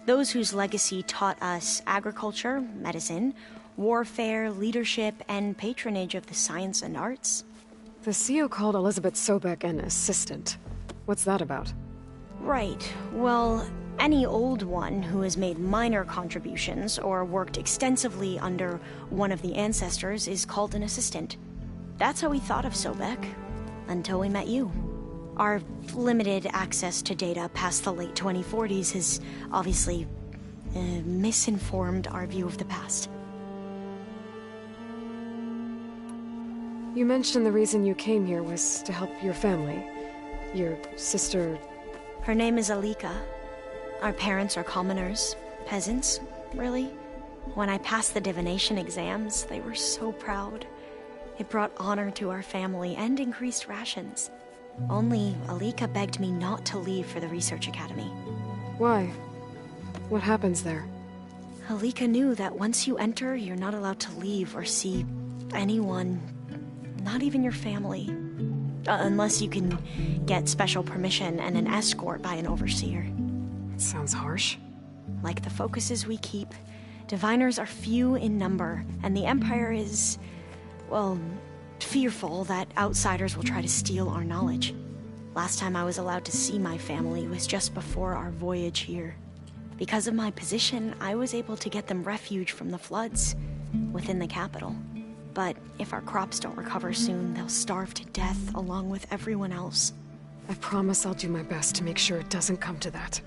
Those whose legacy taught us agriculture, medicine, warfare, leadership, and patronage of the science and arts. The CEO called Elizabeth Sobek an assistant. What's that about? Right. Well, any old one who has made minor contributions or worked extensively under one of the ancestors is called an assistant. That's how we thought of Sobek, until we met you. Our limited access to data past the late 2040s has obviously misinformed our view of the past. You mentioned the reason you came here was to help your family. Your sister... Her name is Alika. Our parents are commoners, peasants, really. When I passed the divination exams, they were so proud. It brought honor to our family and increased rations. Only Alika begged me not to leave for the research academy. Why? What happens there? Alika knew that once you enter, you're not allowed to leave or see anyone, not even your family. Unless you can get special permission and an escort by an overseer. That sounds harsh. Like the focuses we keep, diviners are few in number, and the Empire is, well, fearful that outsiders will try to steal our knowledge. Last time I was allowed to see my family was just before our voyage here. Because of my position, I was able to get them refuge from the floods within the capital. But if our crops don't recover soon, they'll starve to death along with everyone else. I promise I'll do my best to make sure it doesn't come to that.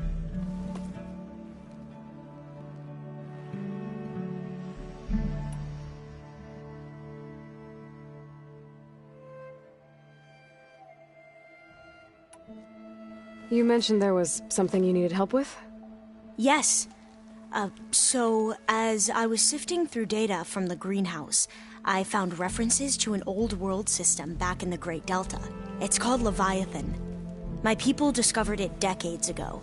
You mentioned there was something you needed help with? Yes. So, as I was sifting through data from the greenhouse, I found references to an old world system back in the Great Delta. It's called Leviathan. My people discovered it decades ago.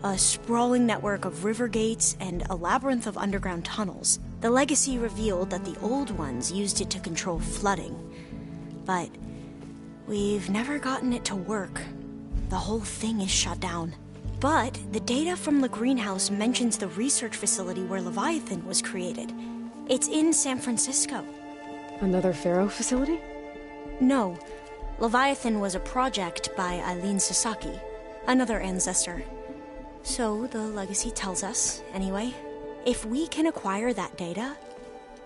A sprawling network of river gates and a labyrinth of underground tunnels. The legacy revealed that the old ones used it to control flooding. but we've never gotten it to work. The whole thing is shut down. But the data from the greenhouse mentions the research facility where Leviathan was created. It's in San Francisco. Another Pharaoh facility? No. Leviathan was a project by Eileen Sasaki, another ancestor. So the legacy tells us, anyway. If we can acquire that data,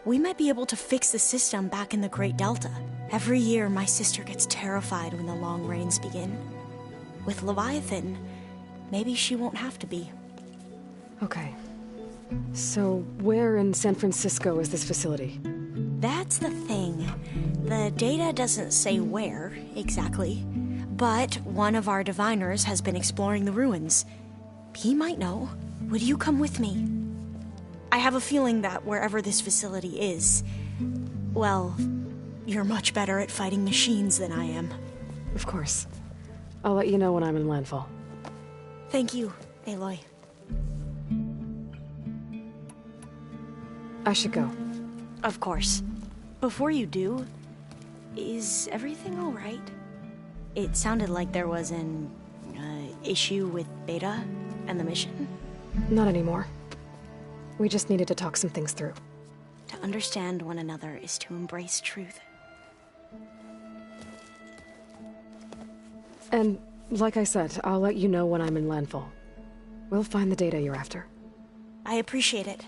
we might be able to fix the system back in the Great Delta. Every year, my sister gets terrified when the long rains begin. With Leviathan, maybe she won't have to be. Okay. So, where in San Francisco is this facility? That's the thing. The data doesn't say where, exactly. But one of our diviners has been exploring the ruins. He might know. Would you come with me? I have a feeling that wherever this facility is, well, you're much better at fighting machines than I am. Of course. I'll let you know when I'm in landfall. Thank you, Aloy. I should go. Of course. Before you do, is everything all right? It sounded like there was an issue with Beta and the mission. Not anymore. We just needed to talk some things through. To understand one another is to embrace truth. And, like I said, I'll let you know when I'm in landfall. We'll find the data you're after. I appreciate it.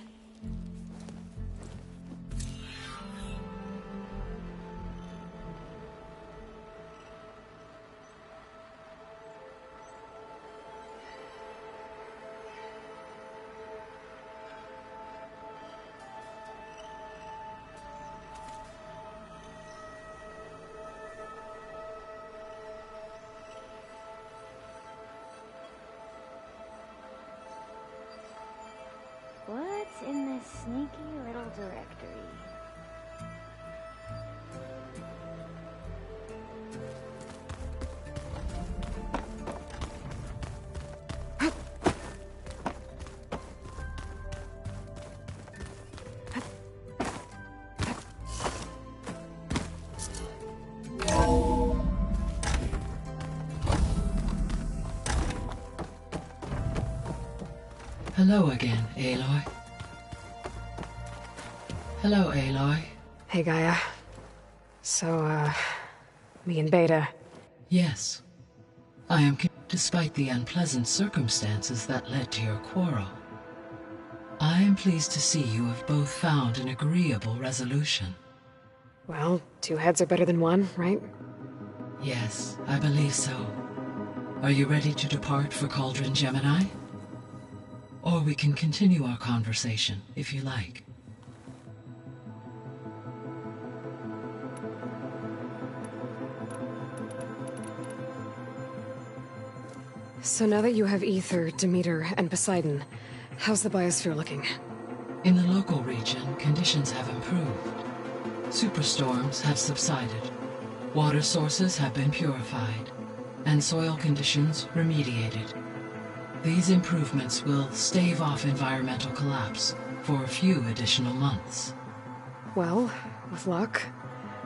What's in this sneaky little directory? Hello again, Aloy. Hello, Aloy. Hey, Gaia. So, me and Beta. Yes. I am despite the unpleasant circumstances that led to your quarrel. I am pleased to see you have both found an agreeable resolution. Well, two heads are better than one, right? Yes, I believe so. Are you ready to depart for Cauldron Gemini? Or we can continue our conversation, if you like. So now that you have Aether, Demeter, and Poseidon, how's the biosphere looking? In the local region, conditions have improved. Superstorms have subsided. Water sources have been purified, and soil conditions remediated. These improvements will stave off environmental collapse for a few additional months. Well, with luck,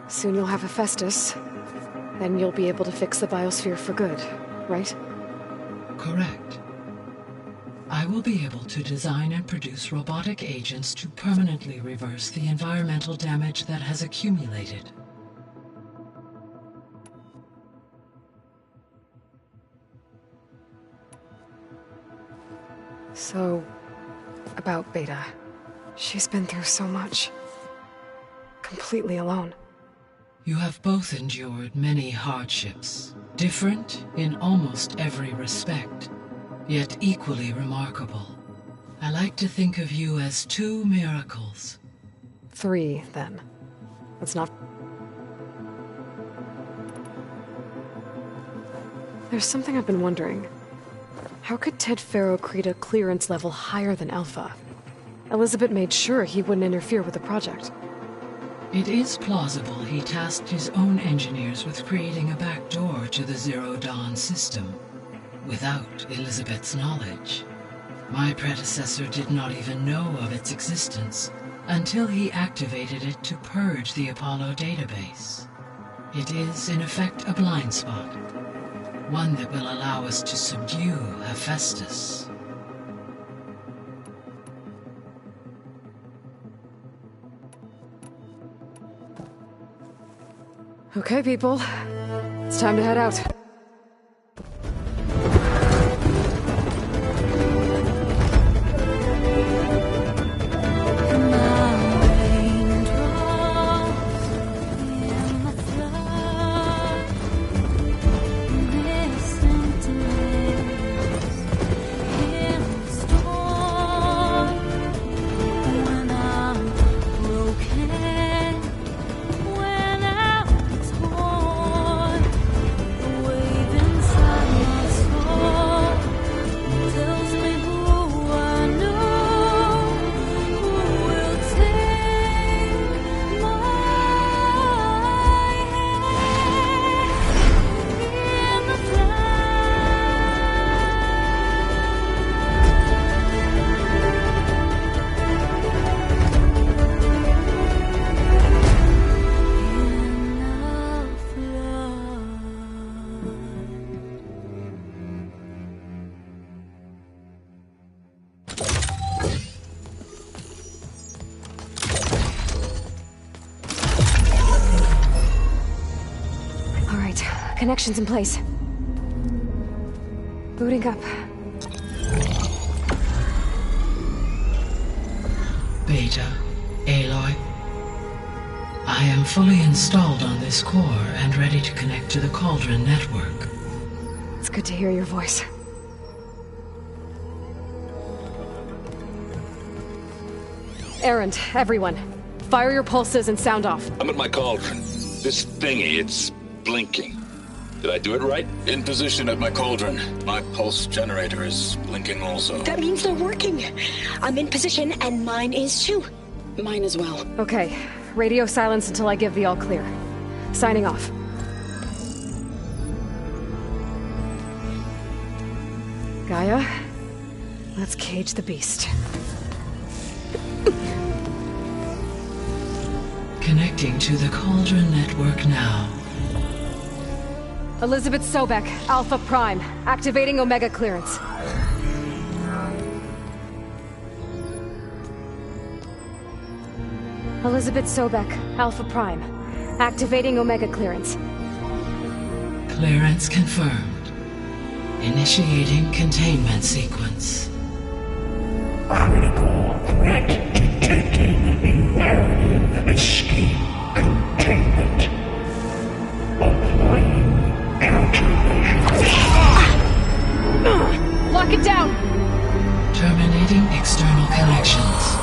soon you'll have Hephaestus. Then you'll be able to fix the biosphere for good, right? Correct. I will be able to design and produce robotic agents to permanently reverse the environmental damage that has accumulated. So, about Beta. She's been through so much. Completely alone. You have both endured many hardships, different in almost every respect, yet equally remarkable. I like to think of you as two miracles. 3, then. Let's not... There's something I've been wondering. How could Ted Faro create a clearance level higher than Alpha? Elizabeth made sure he wouldn't interfere with the project. It is plausible he tasked his own engineers with creating a backdoor to the Zero Dawn system, without Elizabeth's knowledge. My predecessor did not even know of its existence until he activated it to purge the Apollo database. It is, in effect, a blind spot. One that will allow us to subdue Hephaestus. Okay, people. It's time to head out. Connections in place. Booting up. Beta, Aloy. I am fully installed on this core and ready to connect to the Cauldron network. It's good to hear your voice. Erend, everyone. Fire your pulses and sound off. I'm at my Cauldron. This thingy, it's blinking. Did I do it right? In position at my Cauldron. My pulse generator is blinking also. That means they're working. I'm in position and mine is too. Mine as well. Okay. Radio silence until I give the all clear. Signing off. Gaia, let's cage the beast. Connecting to the Cauldron network now. Elizabeth Sobek, Alpha Prime, activating Omega clearance. Elizabeth Sobek, Alpha Prime, activating Omega clearance. Clearance confirmed. Initiating containment sequence. Critical threat detected. Imperative escape containment. Applying Lock it down! Terminating external connections.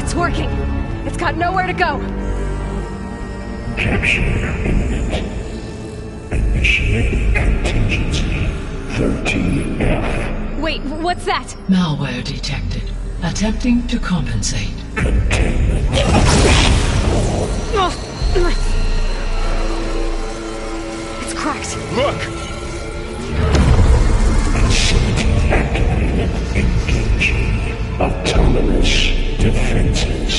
It's working. It's got nowhere to go. Capture imminent. Initiating contingency 13F. Wait, what's that? Malware detected. Attempting to compensate. Containment. It's cracked. Look! Facility activated. Engaging autonomous defenses.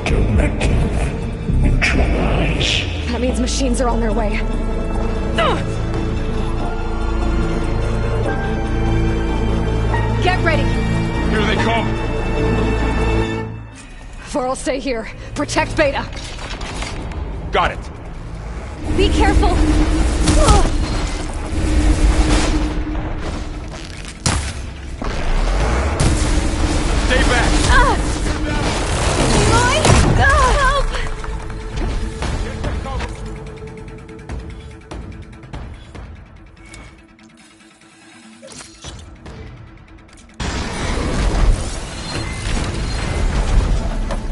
Directive. Neutralize. That means machines are on their way. Get ready! Here they come! Varl, stay here. Protect Beta. Got it. Be careful! Stay back! Aloy! Help!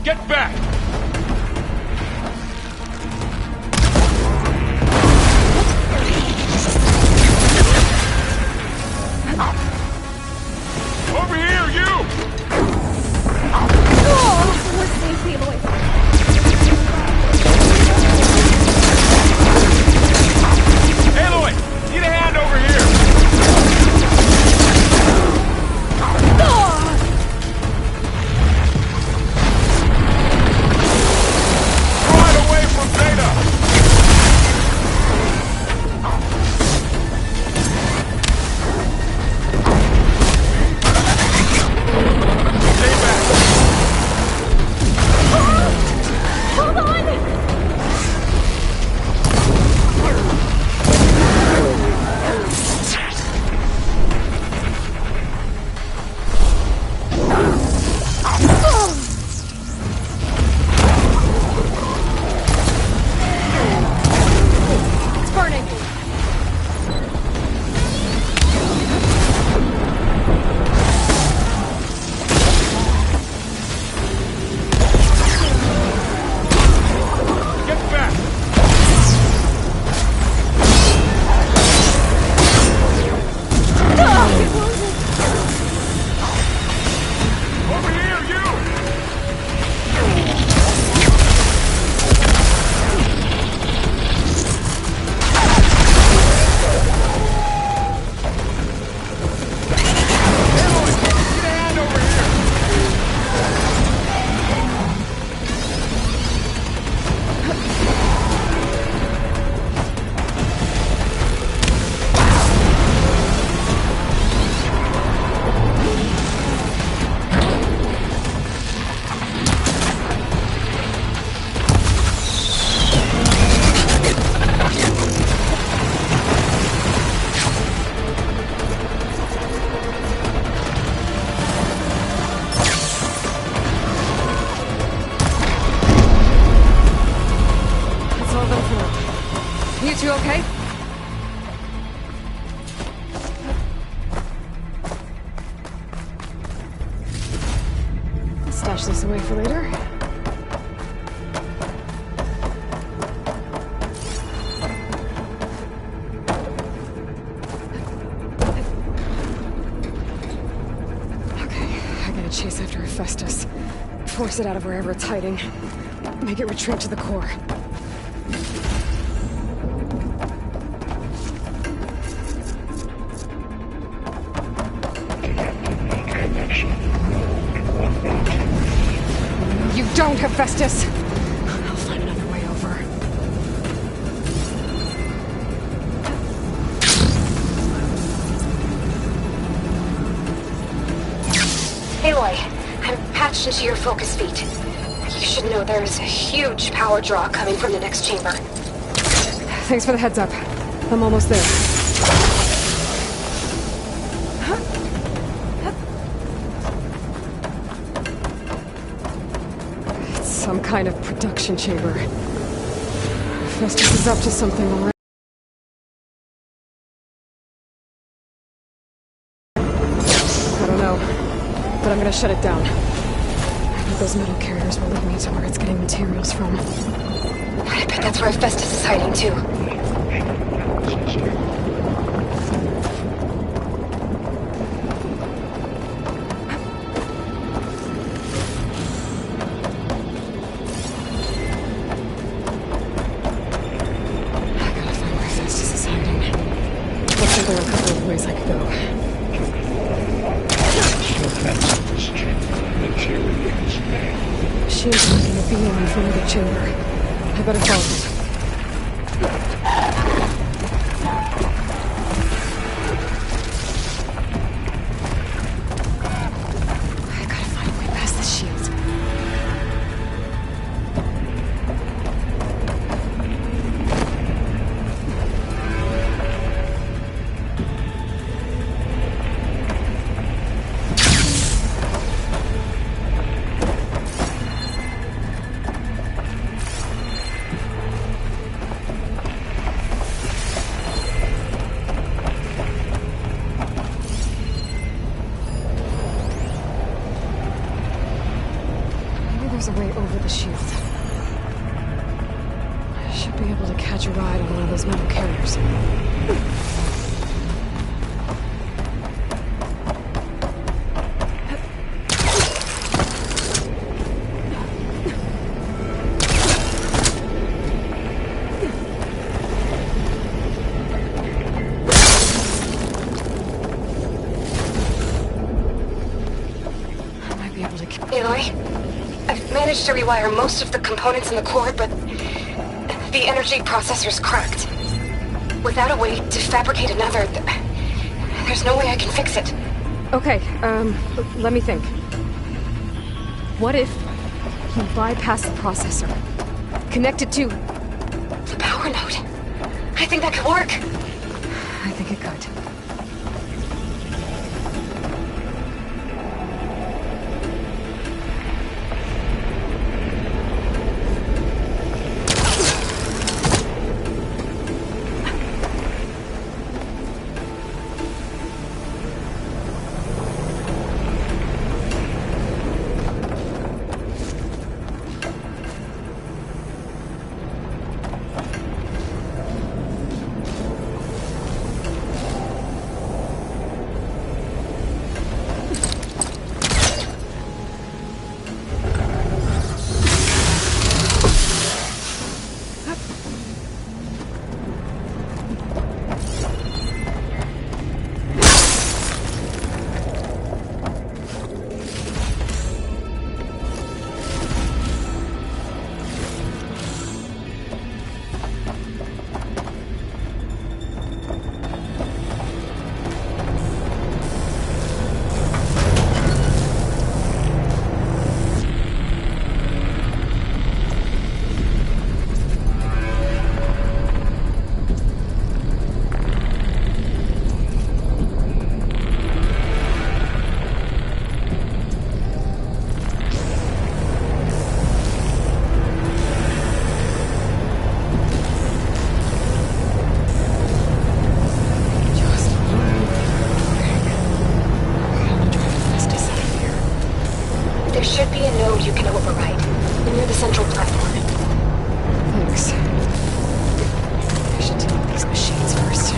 Get back! Over here, you! Let's save Aloy. Aloy! Need a hand over here! You okay? I'll stash this away for later. Chase after Hephaestus. Force it out of wherever it's hiding. Make it retreat to the core. You don't, Hephaestus! I'll find another way over. Aloy, I'm patched into your focus feed. You should know there's a huge power draw coming from the next chamber. Thanks for the heads up. I'm almost there. It's some kind of production chamber. Festus is up to something already. I don't know, but I'm gonna shut it down. I think those metal carriers will lead me to where it's getting materials from. I bet that's where Festus is hiding too. I gotta find where Festus is hiding. Looks like there are a couple of ways I could go. Machine's making a beam from the chamber. I better follow it. I gotta find a way past the shield. There's a way over the shield. I should be able to catch a ride on one of those metal carriers. I might be able to... Aloy, I've managed to rewire most of the components in the core, but the energy processor's cracked. Without a way to fabricate another, there's no way I can fix it. Okay, let me think. What if you bypass the processor? Connect it to... the power node. I think that could work. I think it could. node you can override. Near the central platform. Thanks. I should deal with these machines first.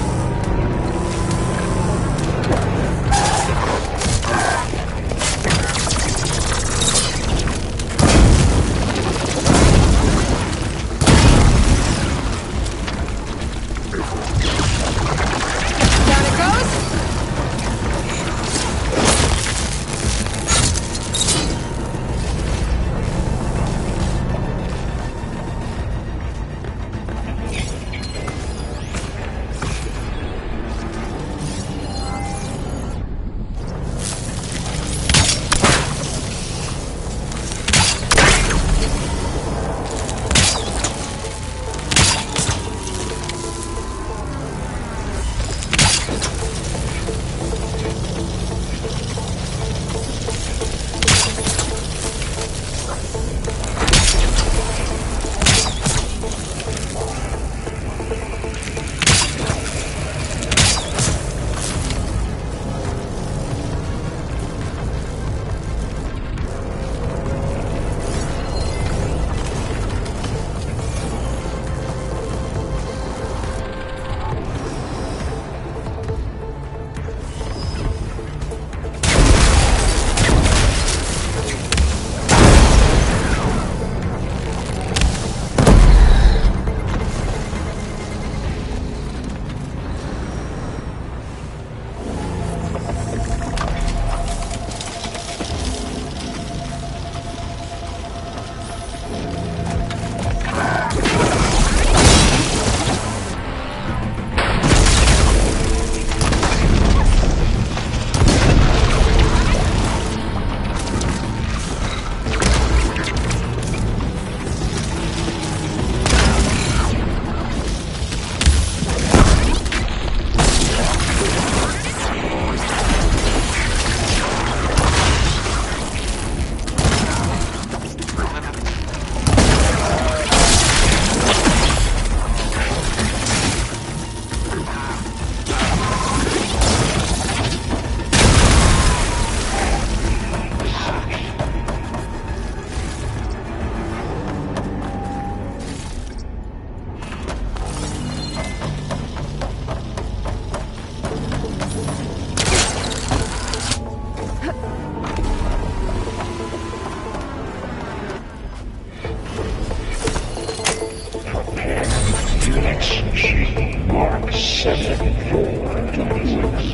Mark 7 your delivery.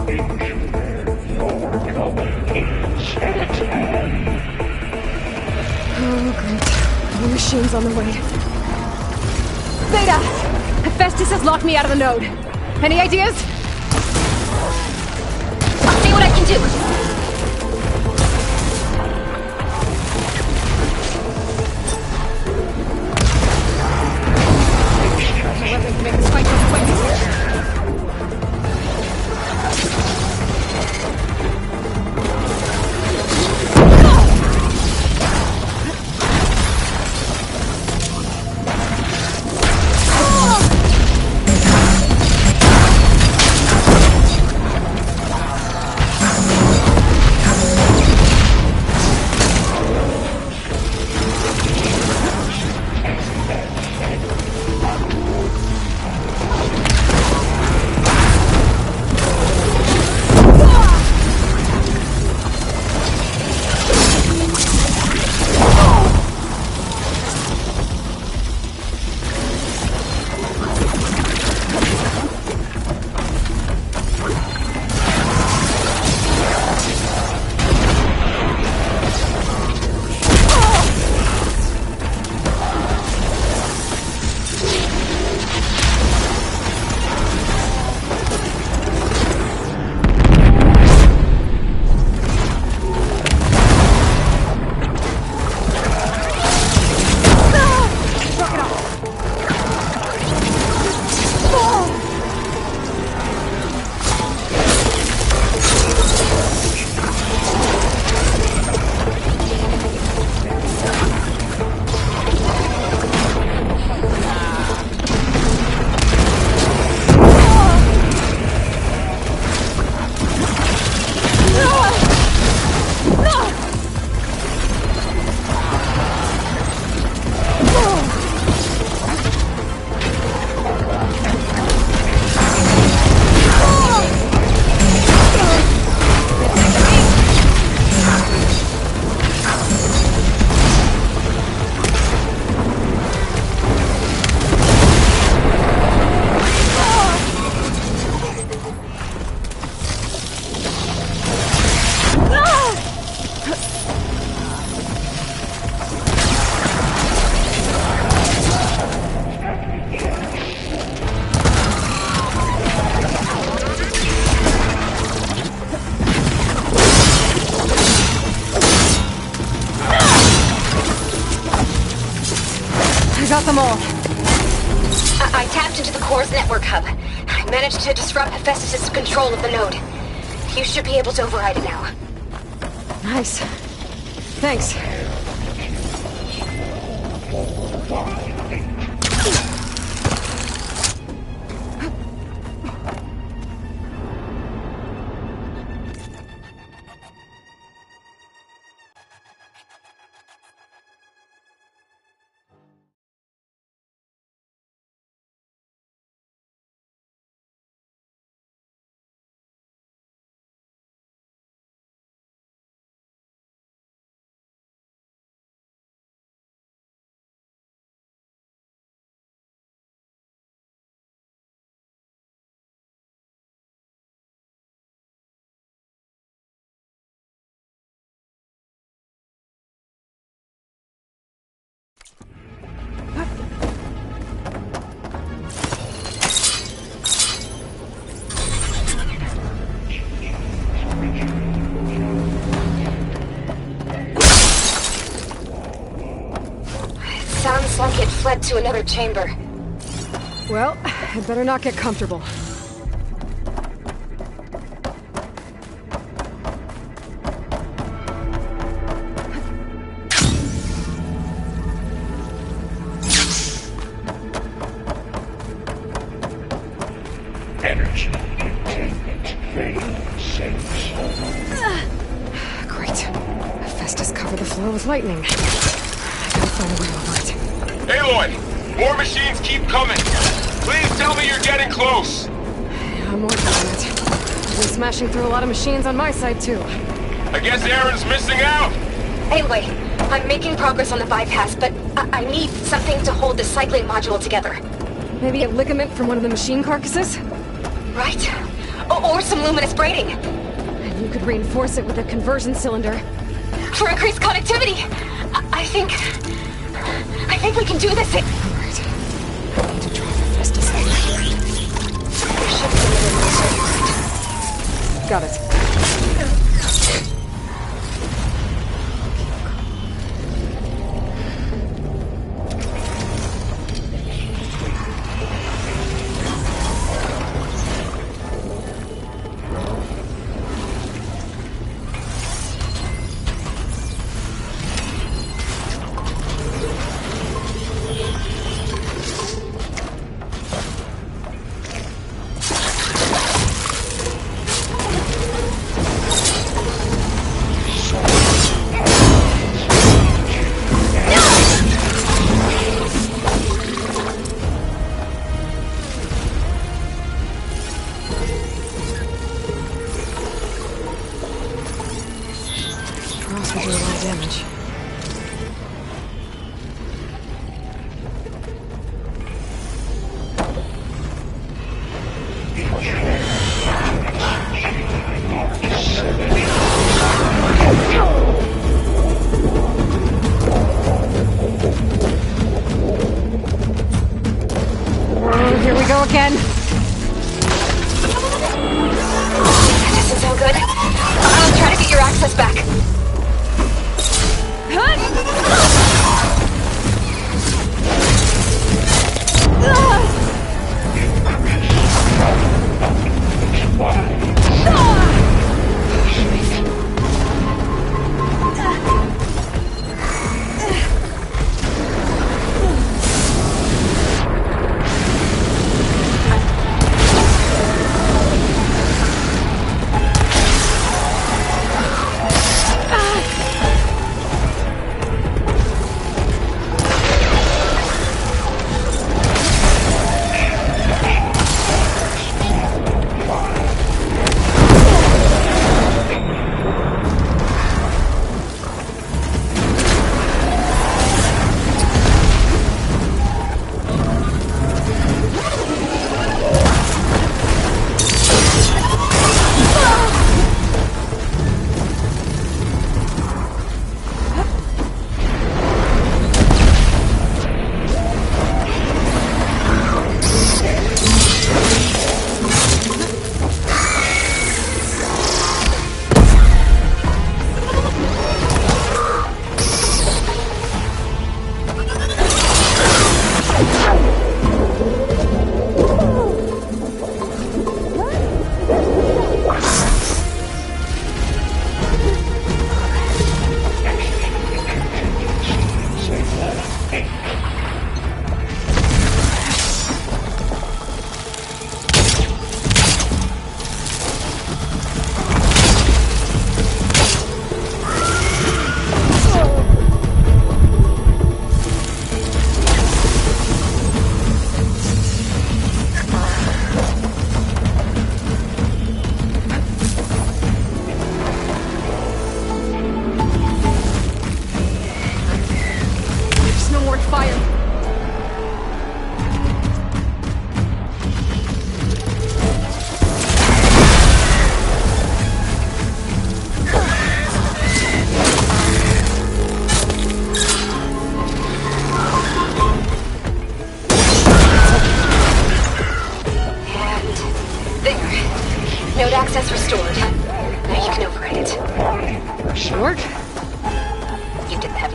Engineer, your cover is at hand. Oh, great. More machines on the way. Beta! Hephaestus has locked me out of the node. Any ideas? I'll see what I can do. Weapons to make this fight go quick. got them all. I tapped into the core's network hub. I managed to disrupt Hephaestus' control of the node. You should be able to override it now. Nice. Thanks. Sounds like it fled to another chamber. Well, I'd better not get comfortable. Energy containment failed since. Great. Hephaestus covered the floor with lightning. I gotta find a way over it. Aloy! More machines keep coming! Please tell me you're getting close! I'm working on it. I've been smashing through a lot of machines on my side, too. I guess Aaron's missing out! Anyway, I'm making progress on the bypass, but I need something to hold the cycling module together. Maybe a ligament from one of the machine carcasses? Right. Or some luminous braiding. And you could reinforce it with a conversion cylinder. For increased connectivity! I think we can do this. Alright. I need to draw Hephaestus. There should be a little more. Got it.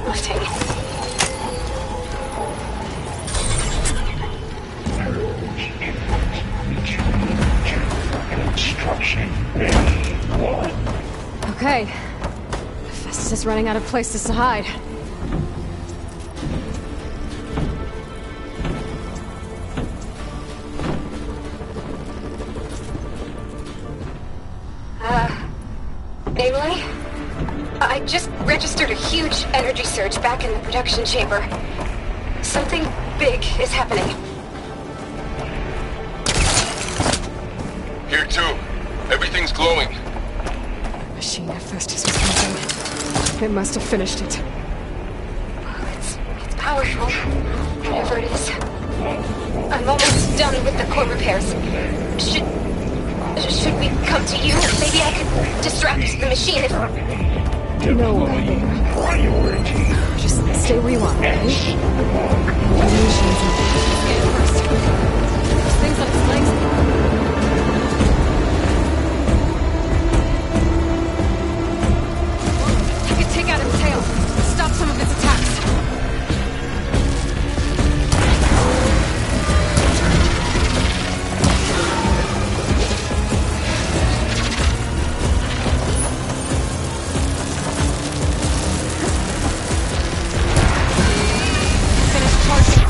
lifting. Construction Bay 1. Okay. Festus is running out of places to hide. Aloy? I just registered a huge energy surge back in the production chamber. Something big is happening. Here too. Everything's glowing. Machine that Festus was using. It must have finished it. It's powerful. Whatever it is. I'm almost done with the core repairs. Should we come to you? Maybe I could distract the machine if... No. Just stay where you are, okay? The machine's in first. Those things on its legs. You could take out its tail. Stop some of its attacks. Finish charging.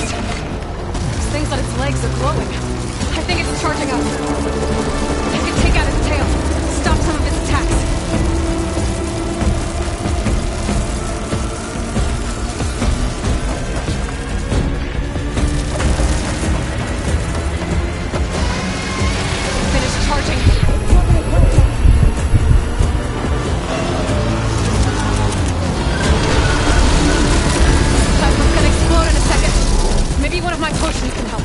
fast. Those things on its legs are glowing. I think it's charging up. I can take out its tail, stop some of its attacks. Finish charging. Plasma's gonna explode in a second. Maybe one of my potions can help.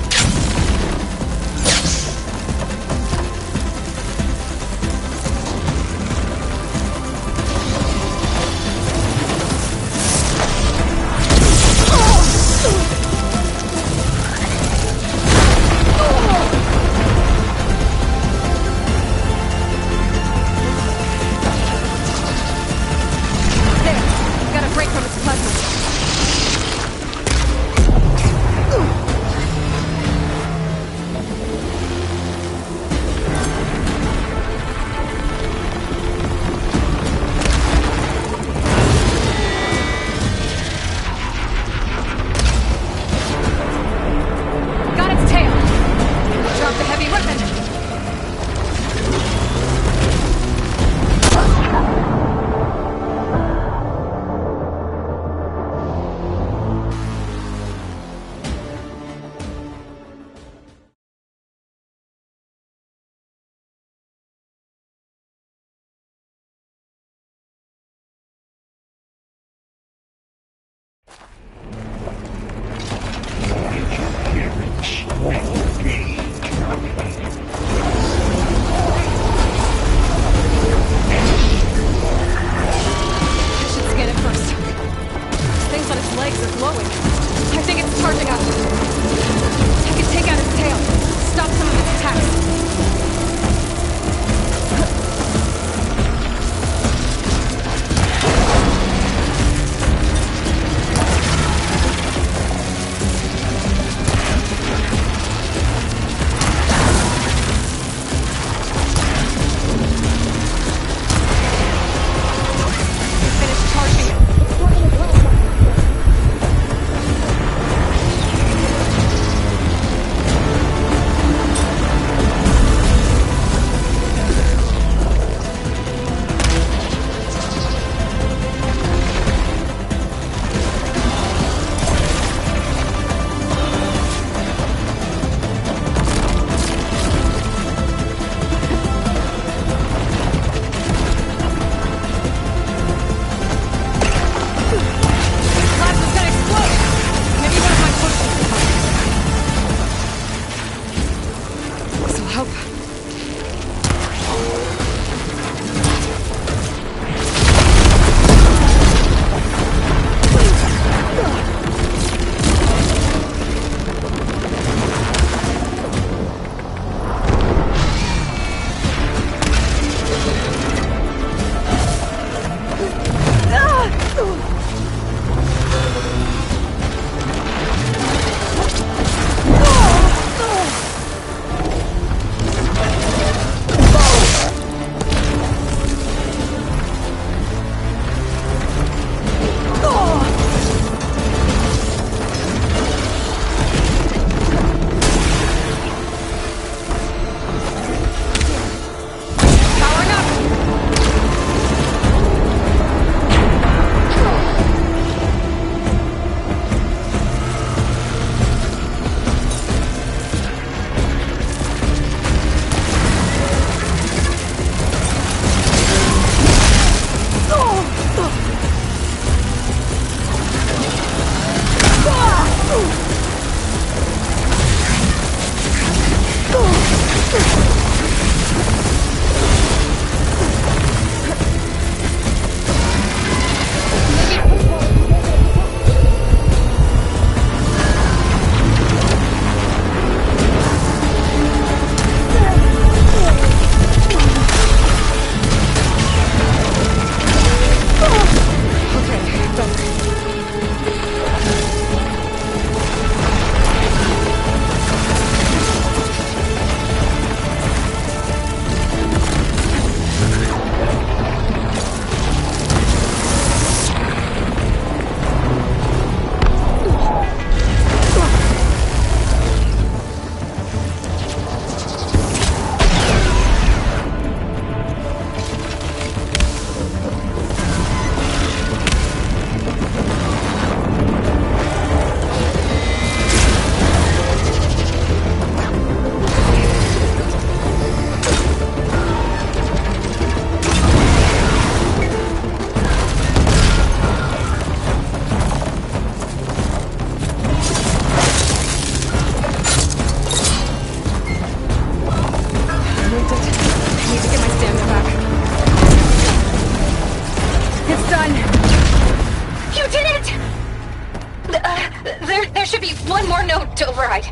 There should be one more node to override.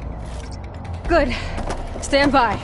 Good. Stand by.